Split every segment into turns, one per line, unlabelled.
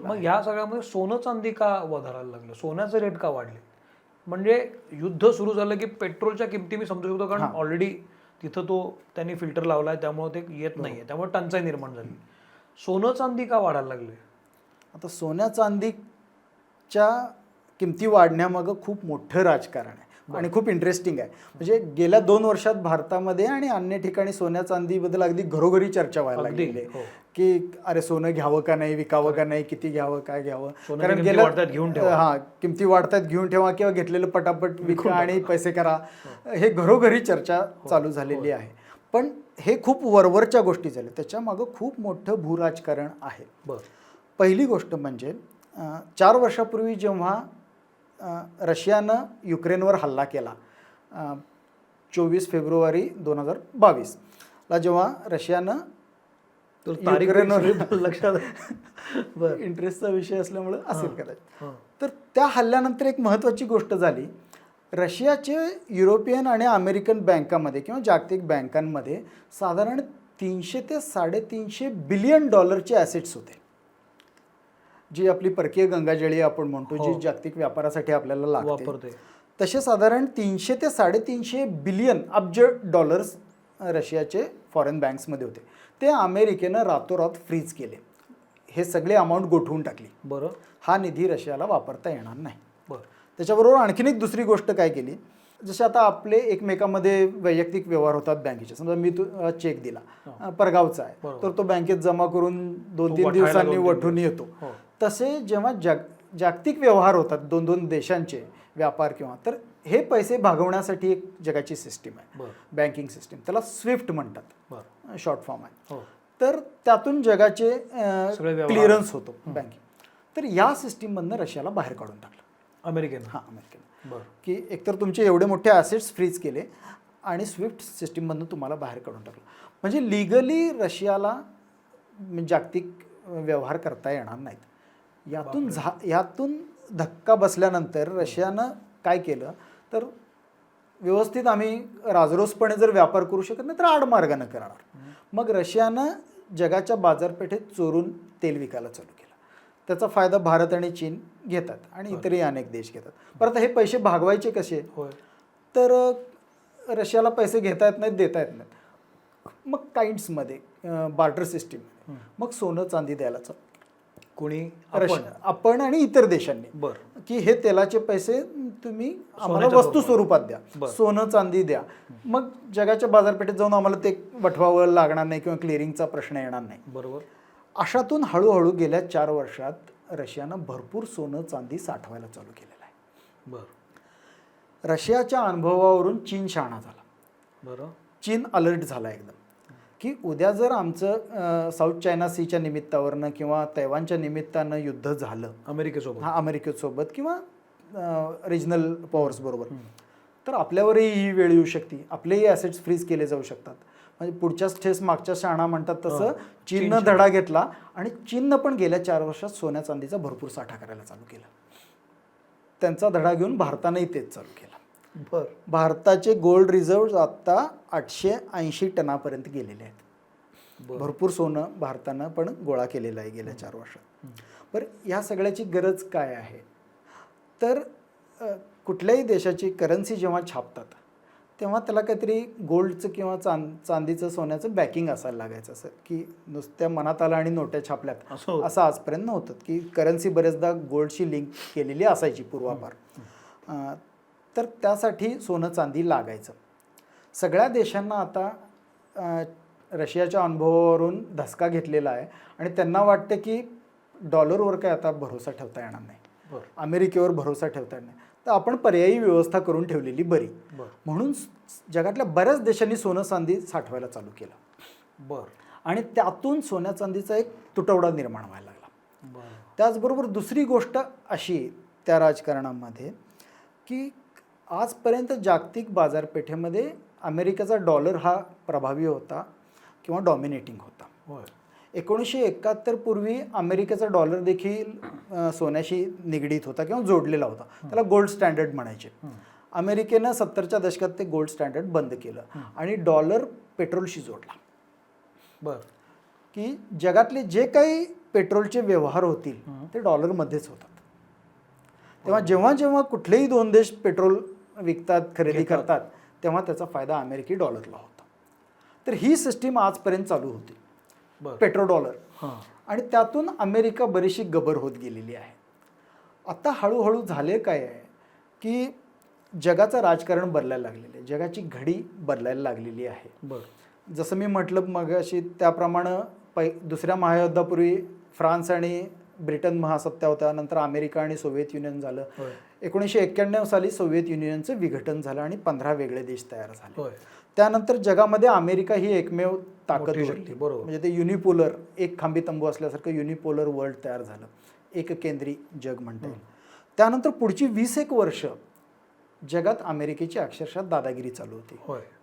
मग या सगळ्यामध्ये सोनं चांदी का वधारायला लागलं, सोन्याचे रेट का वाढले? म्हणजे युद्ध सुरू झालं की पेट्रोलच्या किमती मी समजू शकतो, कारण ऑलरेडी तिथं त्यांनी फिल्टर लावलाय, त्यामुळे ते येत नाहीये, त्यामुळे टंचाई निर्माण झाली. सोनं चांदी का वाढायला लागले?
आता सोन्या चांदीच्या किमती वाढण्यामागं खूप मोठं राजकारण आहे आणि खूप इंटरेस्टिंग आहे. म्हणजे गेल्या 2 वर्षात भारतामध्ये आणि अन्य ठिकाणी सोन्या चांदीबद्दल अगदी घरोघरी चर्चा व्हायला लागली आहे की अरे सोनं घ्यावं का नाही, विकावं का नाही, किती घ्यावं, काय घ्यावं. कारण किमती वाढतात घेऊन ठेवा किंवा घेतलेलं पटापट विका आणि पैसे करा, हे घरोघरी चर्चा चालू झालेली आहे. पण हे खूप वरवरच्या गोष्टी झाल्या, त्याच्यामागं खूप मोठं भूराजकारण आहे. पहिली गोष्ट म्हणजे 4 वर्षापूर्वी जेव्हा रशियानं युक्रेनवर हल्ला केला, 24 फेब्रुवारी 2022 ला जेव्हा रशियानं युक्रेनवर
लक्षात
इंटरेस्टचा विषय असल्यामुळं असेल कदाचित, तर त्या हल्ल्यानंतर एक महत्त्वाची गोष्ट झाली. रशियाचे युरोपियन आणि अमेरिकन बँकामध्ये किंवा जागतिक बँकांमध्ये साधारण 300 ते 350 बिलियन डॉलरचे ॲसेट्स होते, जी आपली परकीय गंगाजळी आपण म्हणतो, जी जागतिक व्यापारासाठी आपल्याला लागते. तसे साधारण 300 ते 350 बिलियन अब्ज डॉलर्स रशियाचे फॉरेन बँक्समध्ये होते. ते अमेरिकेनं रातोरात फ्रीज केले, हे सगळे अमाऊंट गोठवून टाकली. हा निधी रशियाला वापरता येणार नाही. त्याच्याबरोबर आणखीन एक दुसरी गोष्ट काय केली, जसे आता आपले एकमेकांमध्ये वैयक्तिक व्यवहार होतात बँकेचे. समजा मी चेक दिला परगावचा आहे, तर तो बँकेत जमा करून 2-3 दिवसांनी वठून येतो. तसे जेव्हा जागतिक व्यवहार होतात 2-2 देशांचे व्यापार किंवा, तर हे पैसे भागवण्यासाठी एक जगाची सिस्टीम आहे, बँकिंग सिस्टीम, त्याला स्विफ्ट म्हणतात, शॉर्ट फॉर्म आहे. तर त्यातून जगाचे क्लिअरन्स होतो बँकिंग. तर या सिस्टीममधनं रशियाला बाहेर काढून टाकलं अमेरिकेनं, की एकतर तुमचे एवढे मोठे ॲसेट्स फ्रीज केले आणि स्विफ्ट सिस्टीममधनं तुम्हाला बाहेर काढून टाकलं. म्हणजे लिगली रशियाला जागतिक व्यवहार करता येणार नाहीत. यातून धक्का बसल्यानंतर रशियानं काय केलं, तर व्यवस्थित आम्ही राजरोसपणे जर व्यापार करू शकत नाही तर आडमार्गानं करणार. मग रशियानं जगाच्या बाजारपेठेत चोरून तेल विकायला चालू केलं. त्याचा फायदा भारत आणि चीन घेतात आणि इतरही अनेक देश घेतात. परत हे पैसे भागवायचे कसे, तर रशियाला पैसे घेता येत नाहीत, देता येत नाहीत. मग काइंड्समध्ये बार्टर सिस्टीम, मग सोनं चांदी द्यायला चालू
कोणी,
आपण आणि इतर देशांनी, की हे तेलाचे पैसे तुम्ही आम्हाला वस्तू स्वरूपात द्या, सोनं चांदी द्या. मग जगाच्या बाजारपेठेत जाऊन आम्हाला ते वठवावं लागणार नाही किंवा क्लिअरिंगचा प्रश्न येणार नाही. अशातून हळूहळू गेल्या 4 वर्षात रशियानं भरपूर सोनं चांदी साठवायला चालू केलेलं आहे. रशियाच्या अनुभवावरून चीन शहाणा झाला. चीन अलर्ट झाला एकदम, की उद्या जर आमचं साऊथ चायना सीच्या निमित्तावरनं किंवा तैवानच्या निमित्तानं युद्ध झालं अमेरिकेसोबत किंवा रिजनल पॉवर्स बरोबर, तर आपल्यावरही ही वेळ येऊ शकते, आपलेही ॲसेट्स फ्रीज केले जाऊ शकतात. म्हणजे पुढच्याच ठेस मागच्या शाणा म्हणतात तसं चीननं धडा घेतला आणि चीननं पण गेल्या 4 वर्षात सोन्या चांदीचा भरपूर साठा करायला चालू केला. त्यांचा धडा घेऊन भारतानंही तेच चालू केलं. भारताचे गोल्ड रिझर्व्ह आता 880 टनापर्यंत गेलेले आहेत. भरपूर सोनं भारतानं पण गोळा केलेलं आहे गेल्या 4 वर्षात. बरं, या सगळ्याची गरज काय आहे, तर कुठल्याही देशाची करन्सी जेव्हा छापतात तेव्हा त्याला काहीतरी गोल्डचं किंवा चांदीचं सोन्याचं बॅकिंग असायला लागायचं. असं की नुसत्या मनात आलं आणि नोट्या छापल्यात असं आजपर्यंत नव्हतं, की करन्सी बरेचदा गोल्डशी लिंक केलेली असायची पूर्वापार. तर त्यासाठी सोनं चांदी लागायचं. सगळ्या देशांना आता रशियाच्या अनुभवावरून धसका घेतलेला आहे आणि त्यांना वाटतं की डॉलरवर काय आता भरोसा ठेवता येणार नाही, अमेरिकेवर भरोसा ठेवता येणार नाही, तर आपण पर्यायी व्यवस्था करून ठेवलेली बरी. म्हणून जगातल्या बऱ्याच देशांनी सोनं चांदी साठवायला चालू केलं आणि त्यातून सोन्या चांदीचा एक तुटवडा निर्माण व्हायला लागला. त्याचबरोबर दुसरी गोष्ट अशी त्या राजकारणामध्ये, की आजपर्यंत जागतिक बाजारपेठेमध्ये अमेरिकेचा डॉलर हा प्रभावी होता किंवा डॉमिनेटिंग होता. 1971 पूर्वी अमेरिकेचा डॉलर देखील सोन्याशी निगडीत होता किंवा जोडलेला होता, त्याला गोल्ड स्टँडर्ड म्हणायचे. अमेरिकेनं 70च्या दशकात ते गोल्ड स्टँडर्ड बंद केलं आणि डॉलर पेट्रोलशी जोडला. की जगातले जे काही पेट्रोलचे व्यवहार होतील ते डॉलरमध्येच होतात. तेव्हा जेव्हा जेव्हा कुठलेही दोन देश पेट्रोल विकतात, खरेदी करतात, तेव्हा त्याचा फायदा अमेरिकी डॉलरला होता. तर ही सिस्टीम आजपर्यंत चालू होती, पेट्रो डॉलर, आणि त्यातून अमेरिका बरीचशी गबर होत गेलेली आहे. आता हळूहळू झाले काय आहे की जगाचं राजकारण बदलायला लागलेलं आहे, जगाची घडी बदलायला लागलेली आहे. जसं मी म्हटलं मगाशी त्याप्रमाणे दुसऱ्या महायुद्धापूर्वी फ्रान्स आणि ब्रिटन महासत्ता होत्या, नंतर अमेरिका आणि सोव्हिएत युनियन झालं. 1991 साली सोव्हिएत युनियनचं विघटन झालं आणि 15 वेगळे देश तयार झाले. त्यानंतर जगामध्ये अमेरिका ही एकमेव ताकद होती, म्हणजे ते युनिपोलर, एक खांबी तंबू असल्यासारखं युनिपोलर वर्ल्ड तयार झालं, एक केंद्री जग म्हणता येईल. त्यानंतर पुढची 20 वर्ष जगात अमेरिकेची अक्षरशः दादागिरी चालू होती,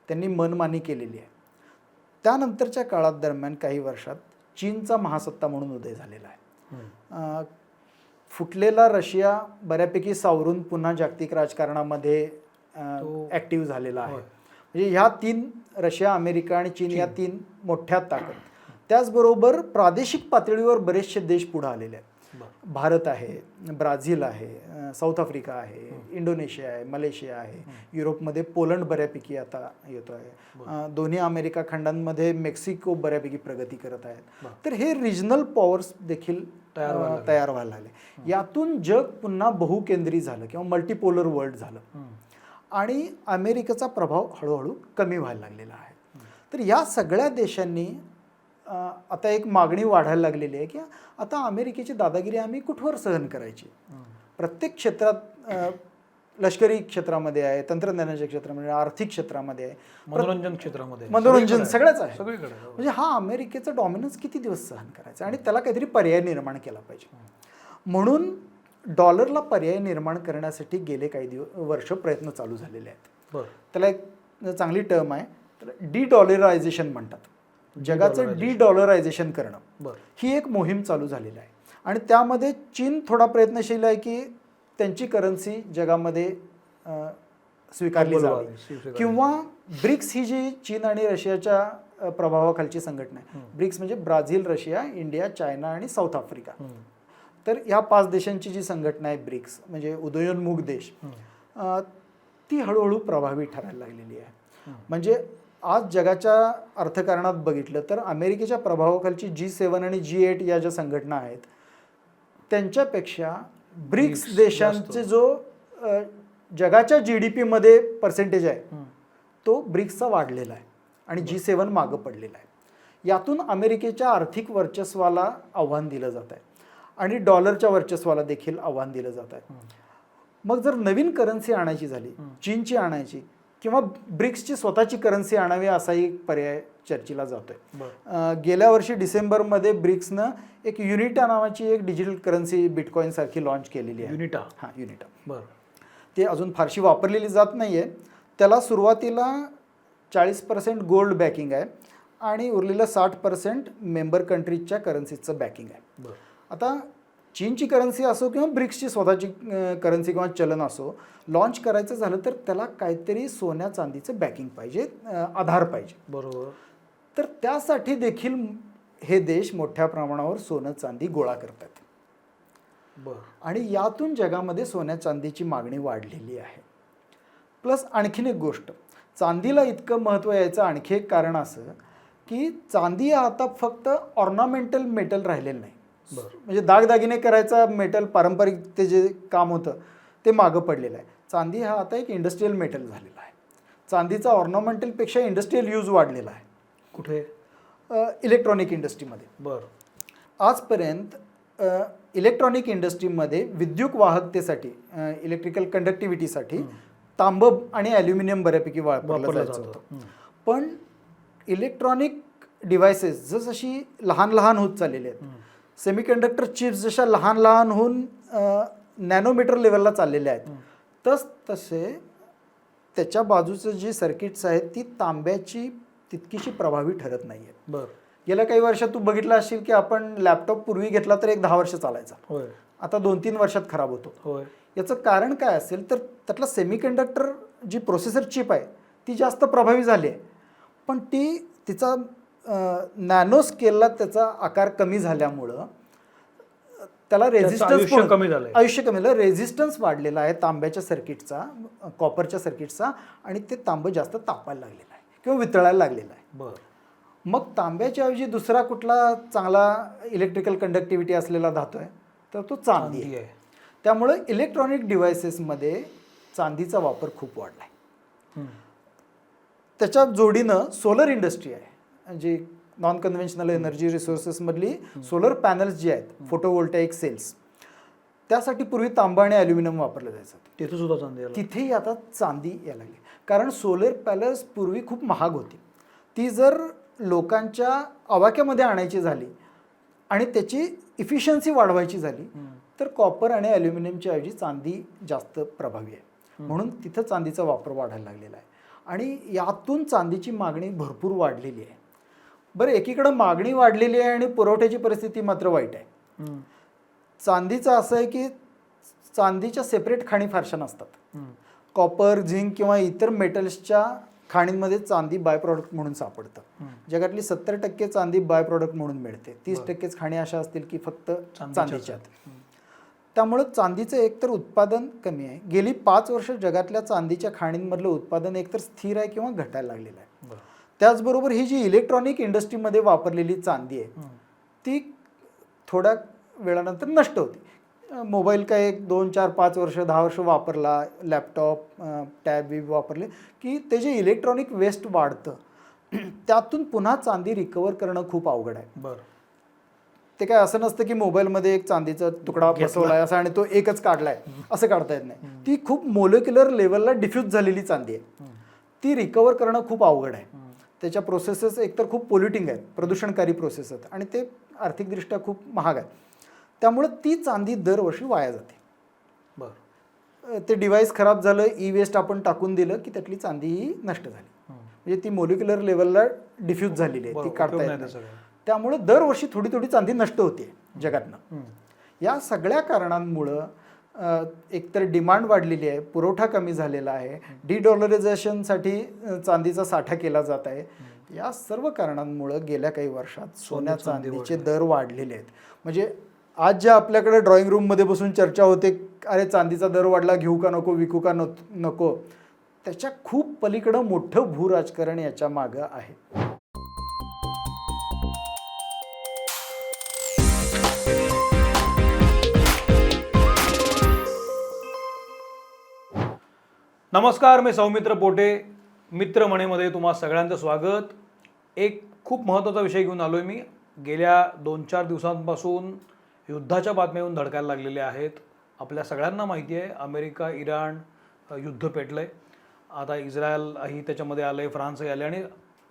त्यांनी मनमानी केलेली आहे. त्यानंतरच्या काळात दरम्यान काही वर्षात चीनचा महासत्ता म्हणून उदय झालेला आहे. फुटलेला रशिया बऱ्यापैकी सावरून पुन्हा जागतिक राजकारणामध्ये ऍक्टिव्ह झालेला आहे. म्हणजे ह्या तीन, रशिया, अमेरिका आणि चीन, या तीन मोठ्या ताकद. त्याचबरोबर प्रादेशिक पातळीवर बरेचसे देश पुढे आलेले आहेत. भारत आहे, ब्राझील आहे, साऊथ आफ्रिका आहे, इंडोनेशिया आहे, मलेशिया आहे, युरोपमध्ये पोलंड बऱ्यापैकी आता येतो आहे, दोन्ही अमेरिका खंडांमध्ये मेक्सिको बऱ्यापैकी प्रगती करत आहेत. तर हे रिजनल पॉवर्स देखील तयार व्हायला लागले. यातून जग पुन्हा बहुकेंद्री झालं किंवा मल्टीपोलर वर्ल्ड झालं आणि अमेरिकेचा प्रभाव हळूहळू कमी व्हायला लागलेला आहे. तर या सगळ्या देशांनी आता एक मागणी वाढायला लागलेली आहे की आता अमेरिकेची दादागिरी आम्ही कुठवर सहन करायची. प्रत्येक क्षेत्रात, लष्करी क्षेत्रामध्ये आहे, तंत्रज्ञानाच्या क्षेत्रामध्ये, आर्थिक क्षेत्रामध्ये आहे,
मनोरंजन क्षेत्रामध्ये,
मनोरंजन सगळंच आहे.
सगळीकडे.
म्हणजे हा अमेरिकेचा डॉमिनन्स किती दिवस सहन करायचा आणि त्याला काहीतरी पर्याय निर्माण केला पाहिजे. म्हणून डॉलरला पर्याय निर्माण करण्यासाठी गेले काही वर्ष प्रयत्न चालू झालेले आहेत. त्याला एक चांगली टर्म आहे, त्याला डी-डॉलरायझेशन म्हणतात. जगाचं डी-डॉलरायझेशन करणं, ही एक मोहीम चालू झालेली आहे. आणि त्यामध्ये चीन थोडा प्रयत्नशील आहे की त्यांची करन्सी जगामध्ये स्वीकारली जावी, किंवा ब्रिक्स ही जी चीन आणि रशियाच्या प्रभावाखालची संघटना आहे, ब्रिक्स म्हणजे ब्राझील, रशिया, इंडिया, चायना आणि साऊथ आफ्रिका. तर ह्या 5 देशांची जी संघटना आहे ब्रिक्स, म्हणजे उदयोन्मुख देश, ती हळूहळू प्रभावी ठरायला लागलेली आहे. म्हणजे आज जगाच्या अर्थकारणात बघितलं तर अमेरिकेच्या प्रभावाखालची G7 आणि G8 या ज्या संघटना आहेत त्यांच्यापेक्षा ब्रिक्स देशांचे जो जगाच्या GDP मध्ये पर्सेंटेज आहे तो ब्रिक्सचा वाढलेला आहे आणि G7 मागं पडलेला आहे. यातून अमेरिकेच्या आर्थिक वर्चस्वाला आव्हान दिलं जात आहे आणि डॉलरच्या वर्चस्वाला देखील आव्हान दिलं जात आहे. मग जर नवीन करन्सी आणायची झाली, चीनची आणायची किंवा ब्रिक्सची स्वतःची करन्सी आणावी असाही पर्याय चर्चेला जातोय. गेल्या वर्षी डिसेंबरमध्ये ब्रिक्सनं एक युनिटा नावाची एक डिजिटल करन्सी बिटकॉइन सारखी लॉन्च केलेली आहे. युनिटा. ते अजून फारशी वापरलेली जात नाहीये. त्याला सुरुवातीला 40% गोल्ड बॅकिंग आहे आणि उरलेलं 60% मेंबर कंट्रीजच्या करन्सीचं बॅकिंग आहे. आता चीनची करन्सी असो किंवा ब्रिक्सची स्वतःची करन्सी किंवा चलन असो, लॉन्च करायचं झालं तर त्याला काहीतरी सोन्या चांदीचं बॅकिंग पाहिजे, आधार पाहिजे. बरोबर. तर त्यासाठी देखील हे देश मोठ्या प्रमाणावर सोनं चांदी गोळा करतात आणि यातून जगामध्ये सोन्या चांदीची मागणी वाढलेली आहे. प्लस आणखीन एक गोष्ट, चांदीला इतकं महत्त्व यायचं आणखी एक कारण असं की चांदी आता फक्त ऑर्नामेंटल मेटल राहिलेलं नाही. म्हणजे दागदागिने करायचा मेटल, पारंपरिक ते जे काम होतं ते मागं पडलेलं आहे. चांदी हा आता एक इंडस्ट्रियल मेटल झालेला आहे. चांदीचा ऑर्नामेंटलपेक्षा इंडस्ट्रियल यूज वाढलेला आहे. कुठे? इलेक्ट्रॉनिक इंडस्ट्रीमध्ये. आजपर्यंत इलेक्ट्रॉनिक इंडस्ट्रीमध्ये विद्युत वाहकतेसाठी, इलेक्ट्रिकल कंडक्टिव्हिटीसाठी तांब आणि ॲल्युमिनियम बऱ्यापैकी वापरलं जायचं होतं. पण इलेक्ट्रॉनिक डिव्हायसेस जशी लहान लहान होत चाललेले आहेत, सेमीकंडक्टर चिप्स जशा लहान लहान होऊन नॅनोमीटर लेवलला चाललेले आहेत, तसे त्याच्या बाजूचं जी सर्किट्स आहेत ती तांब्याची तितकीशी प्रभावी ठरत नाही आहेत. गेल्या काही वर्षात तू बघितलं असेल की आपण लॅपटॉप पूर्वी घेतला तर एक 10 वर्ष चालायचा, आता 2-3 वर्षात खराब होतो. याचं कारण काय असेल तर त्यातला सेमीकंडक्टर जी प्रोसेसर चिप आहे ती जास्त प्रभावी झाली आहे, पण तिचा नॅनो स्केलला त्याचा आकार कमी झाल्यामुळं त्याला रेझिस्टन्स
आयुष्य कमी झालंय.
आयुष्य कमी झालं, रेझिस्टन्स वाढलेला आहे तांब्याच्या सर्किटचा, कॉपरच्या सर्किटचा, आणि ते तांबं जास्त तापायला लागलेलं आहे किंवा वितळायला लागलेलं आहे.
बरं.
मग तांब्याच्या ऐवजी दुसरा कुठला चांगला इलेक्ट्रिकल कंडक्टिव्हिटी असलेला धातू आहे तर तो चांदी आहे. त्यामुळे इलेक्ट्रॉनिक डिव्हायसेसमध्ये चांदीचा वापर खूप वाढला आहे. त्याच्या जोडीनं सोलर इंडस्ट्री आहे, जी नॉन कन्व्हेन्शनल एनर्जी रिसोर्सेसमधली सोलर पॅनल्स जे आहेत, फोटोवोल्टाईक सेल्स, त्यासाठी पूर्वी तांबा आणि ॲल्युमिनियम वापरलं जायचं.
तिथे सुद्धा चांदी आली.
तिथेही आता चांदी यायला लागली, कारण सोलर पॅनल्स पूर्वी खूप महाग होती. ती जर लोकांच्या आवाक्यामध्ये आणायची झाली आणि त्याची इफिशियन्सी वाढवायची झाली तर कॉपर आणि ॲल्युमिनियमच्या ऐवजी चांदी जास्त प्रभावी आहे. म्हणून तिथं चांदीचा वापर वाढायला लागलेला आहे आणि यातून चांदीची मागणी भरपूर वाढलेली आहे. बरं, एकीकडं मागणी वाढलेली आहे आणि पुरवठ्याची परिस्थिती मात्र वाईट आहे. चांदीचं असं आहे की चांदीच्या सेपरेट खाणी फारशा नसतात. कॉपर, झिंक किंवा इतर मेटल्सच्या खाणींमध्ये चांदी बाय प्रॉडक्ट म्हणून सापडतं. जगातली 70% चांदी बाय प्रॉडक्ट म्हणून मिळते. 30% खाणी अशा असतील की फक्त चांदीच्यात. त्यामुळं चांदीचं एकतर उत्पादन कमी आहे. गेली 5 वर्ष जगातल्या चांदीच्या खाणींमधलं उत्पादन एकतर स्थिर आहे किंवा घटायला लागलेलं आहे. त्याचबरोबर ही जी इलेक्ट्रॉनिक इंडस्ट्रीमध्ये वापरलेली चांदी आहे ती थोड्या वेळानंतर नष्ट होते. मोबाईल काय 2, 4, 5 वर्ष, 10 वर्ष वापरला, लॅपटॉप, टॅब वापरले की ते जे इलेक्ट्रॉनिक वेस्ट वाढतं त्यातून पुन्हा चांदी रिकवर करणं खूप अवघड आहे.
बरं.
ते काय असं नसतं की मोबाईलमध्ये एक चांदीचा तुकडा बसवलाय असा आणि तो एकच काढलाय, असं काढता येत नाही. ती खूप मोलेक्युलर लेवलला डिफ्यूज झालेली चांदी आहे. ती रिकवर करणं खूप अवघड आहे. त्याच्या प्रोसेसेस एकतर खूप पोल्युटिंग आहेत, प्रदूषणकारी प्रोसेस आहेत आणि ते आर्थिकदृष्ट्या खूप महाग आहे. त्यामुळे ती चांदी दरवर्षी वाया जाते.
बरं.
ते डिव्हाइस खराब झालं, ई वेस्ट आपण टाकून दिलं की त्यातली चांदी ही नष्ट झाली. म्हणजे ती मोलिक्युलर लेवलला डिफ्यूज झालेली आहे, ती काढता येत नाही. त्यामुळे दरवर्षी थोडी थोडी चांदी नष्ट होते जगातनं. या सगळ्या कारणांमुळं एकतर डिमांड वाढलेली आहे, पुरवठा कमी झालेला आहे, डिडॉलरायझेशनसाठी चांदीचा साठा केला जात आहे. या सर्व कारणांमुळं गेल्या काही वर्षात सोन्या चांदीचे दर वाढलेले आहेत. म्हणजे आज ज्या आपल्याकडे ड्रॉइंग रूममध्ये बसून चर्चा होते, अरे चांदीचा दर वाढला, घेऊ का नको, विकू का नको, त्याच्या खूप पलीकडं मोठं भूराजकारण याच्या मागं आहे.
नमस्कार, मी सौमित्र पोटे. मित्रमणेमध्ये तुम्हा सगळ्यांचं स्वागत. एक खूप महत्त्वाचा विषय घेऊन आलोय मी. गेल्या 2-4 दिवसांपासून युद्धाच्या बातम्या येऊन धडकायला लागलेल्या आहेत. आपल्या सगळ्यांना माहिती आहे, अमेरिका इराण युद्ध पेटलंय. आता इस्रायलही त्याच्यामध्ये आलंय, फ्रान्सही आले आणि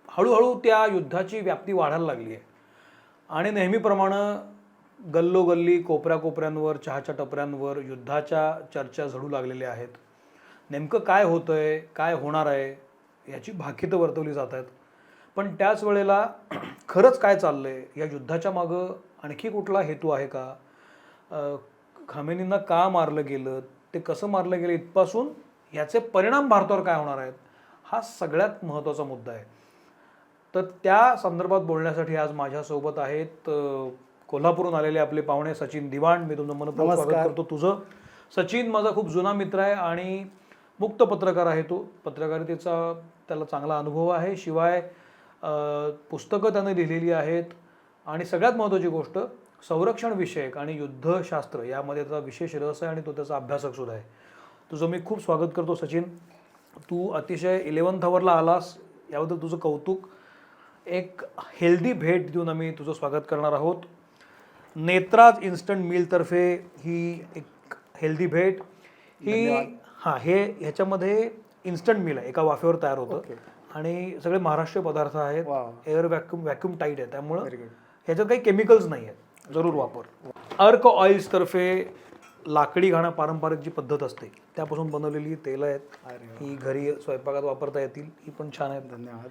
हळूहळू त्या युद्धाची व्याप्ती वाढायला लागली आहे. आणि नेहमीप्रमाणे गल्लोगल्ली, कोपऱ्याकोपऱ्यांवर, चहाच्या टपऱ्यांवर युद्धाच्या चर्चा झडू लागलेल्या आहेत. नेमकं काय होतंय, काय होणार आहे याची भाकीतं वर्तवली जात आहेत. पण त्याच वेळेला खरंच काय चाललंय, या युद्धाच्या मागं आणखी कुठला हेतू आहे का, खामेनींना का मारलं गेलं, ते कसं मारलं गेलं, इथपासून याचे परिणाम भारतावर काय होणार आहेत, हा सगळ्यात महत्त्वाचा मुद्दा आहे. तर त्या संदर्भात बोलण्यासाठी आज माझ्यासोबत आहेत कोल्हापूरहून आलेले आपले पाहुणे सचिन दिवाण. मी तुमचं मनपूर्वक स्वागत करतो. तुझं सचिन माझा खूप जुना मित्र आहे आणि मुक्त पत्रकार आहे. तो पत्रकारितेचा त्याला चांगला अनुभव आहे. शिवाय पुस्तकं त्याने लिहिलेली आहेत आणि सगळ्यात महत्त्वाची गोष्ट, संरक्षण विषयक आणि युद्धशास्त्र यामध्ये त्याचा विशेष रस आहे आणि तो त्याचा अभ्यासक सुद्धा आहे. तुझं मी खूप स्वागत करतो सचिन. तू अतिशय 11th आवरला आलास, याबद्दल तुझं कौतुक. एक हेल्दी भेट देऊन आम्ही तुझं स्वागत करणार आहोत. नेत्राज इन्स्टंट मिलतर्फे ही एक हेल्दी भेट. ही हे ह्याच्यामध्ये इन्स्टंट मिल आहे, एका वाफेवर तयार होतं आणि सगळे महाराष्ट्रीय पदार्थ आहेत. एअर व्हॅक्यूम टाईट आहे, त्यामुळं ह्याच्यात काही केमिकल्स नाही आहेत. जरूर वापर. अर्क ऑइल्स तर्फे लाकडी घाणं पारंपरिक जी पद्धत असते त्यापासून बनवलेली तेल आहेत. ही घरी स्वयंपाकात वापरता येतील, ही पण छान आहेत.
धन्यवाद.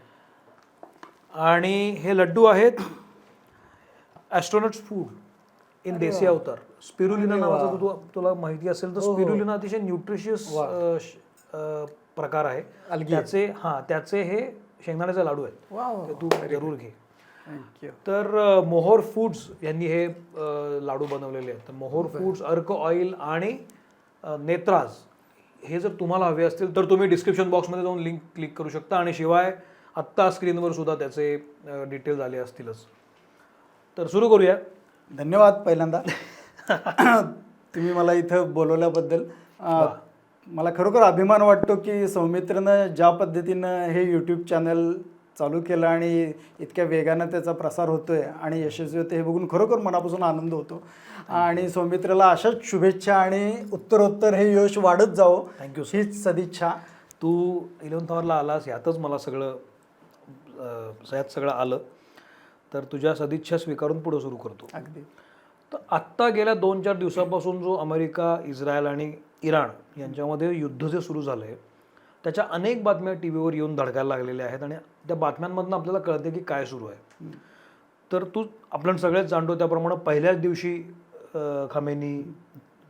आणि हे लड्डू आहेत ॲस्ट्रॉनॉट्स फूड इन देसी अवतार. स्पिरुलिना नावाचा तुला माहिती असेल तर स्पिरुलिना अतिशय न्यूट्रिशियस प्रकार आहे. त्याचे हे शेंगदाण्याचे लाडू आहेत, ते तू जरूर घे.
थँक्यू.
तर मोहोर फूड्स यांनी हे लाडू बनवलेले आहेत. तर मोहोर फूड्स, अर्क ऑइल आणि नेत्राज हे जर तुम्हाला हवे असतील तर तुम्ही डिस्क्रिप्शन बॉक्समध्ये जाऊन लिंक क्लिक करू शकता आणि शिवाय आत्ता स्क्रीनवर सुद्धा त्याचे डिटेल्स आले असतीलच. तर सुरू करूया.
धन्यवाद पहिल्यांदा तुम्ही मला इथं बोलवल्याबद्दल. मला खरोखर अभिमान वाटतो की सौमित्रनं ज्या पद्धतीनं हे यूट्यूब चॅनल चालू केलं आणि इतक्या वेगानं त्याचा प्रसार होतोय आणि यशस्वी होते हे बघून खरोखर मनापासून आनंद होतो. आणि सौमित्रला अशाच शुभेच्छा आणि उत्तरोत्तर हे यश वाढत जावं.
थँक्यू.
हीच सदिच्छा.
तू 11th आवरला आलास यातच मला सगळं आलं. तर तुझ्या सदिच्छा स्वीकारून पुढे सुरू करतो.
अगदी.
तर आत्ता गेल्या 2-4 दिवसापासून जो अमेरिका, इस्रायल आणि इराण यांच्यामध्ये युद्ध जे सुरू झालं आहे त्याच्या अनेक बातम्या टी व्हीवर येऊन धडकायला लागलेल्या आहेत आणि त्या बातम्यांमधून आपल्याला कळते की काय सुरू आहे. तर आपण सगळेच जाणतो त्याप्रमाणे पहिल्याच दिवशी खामेनी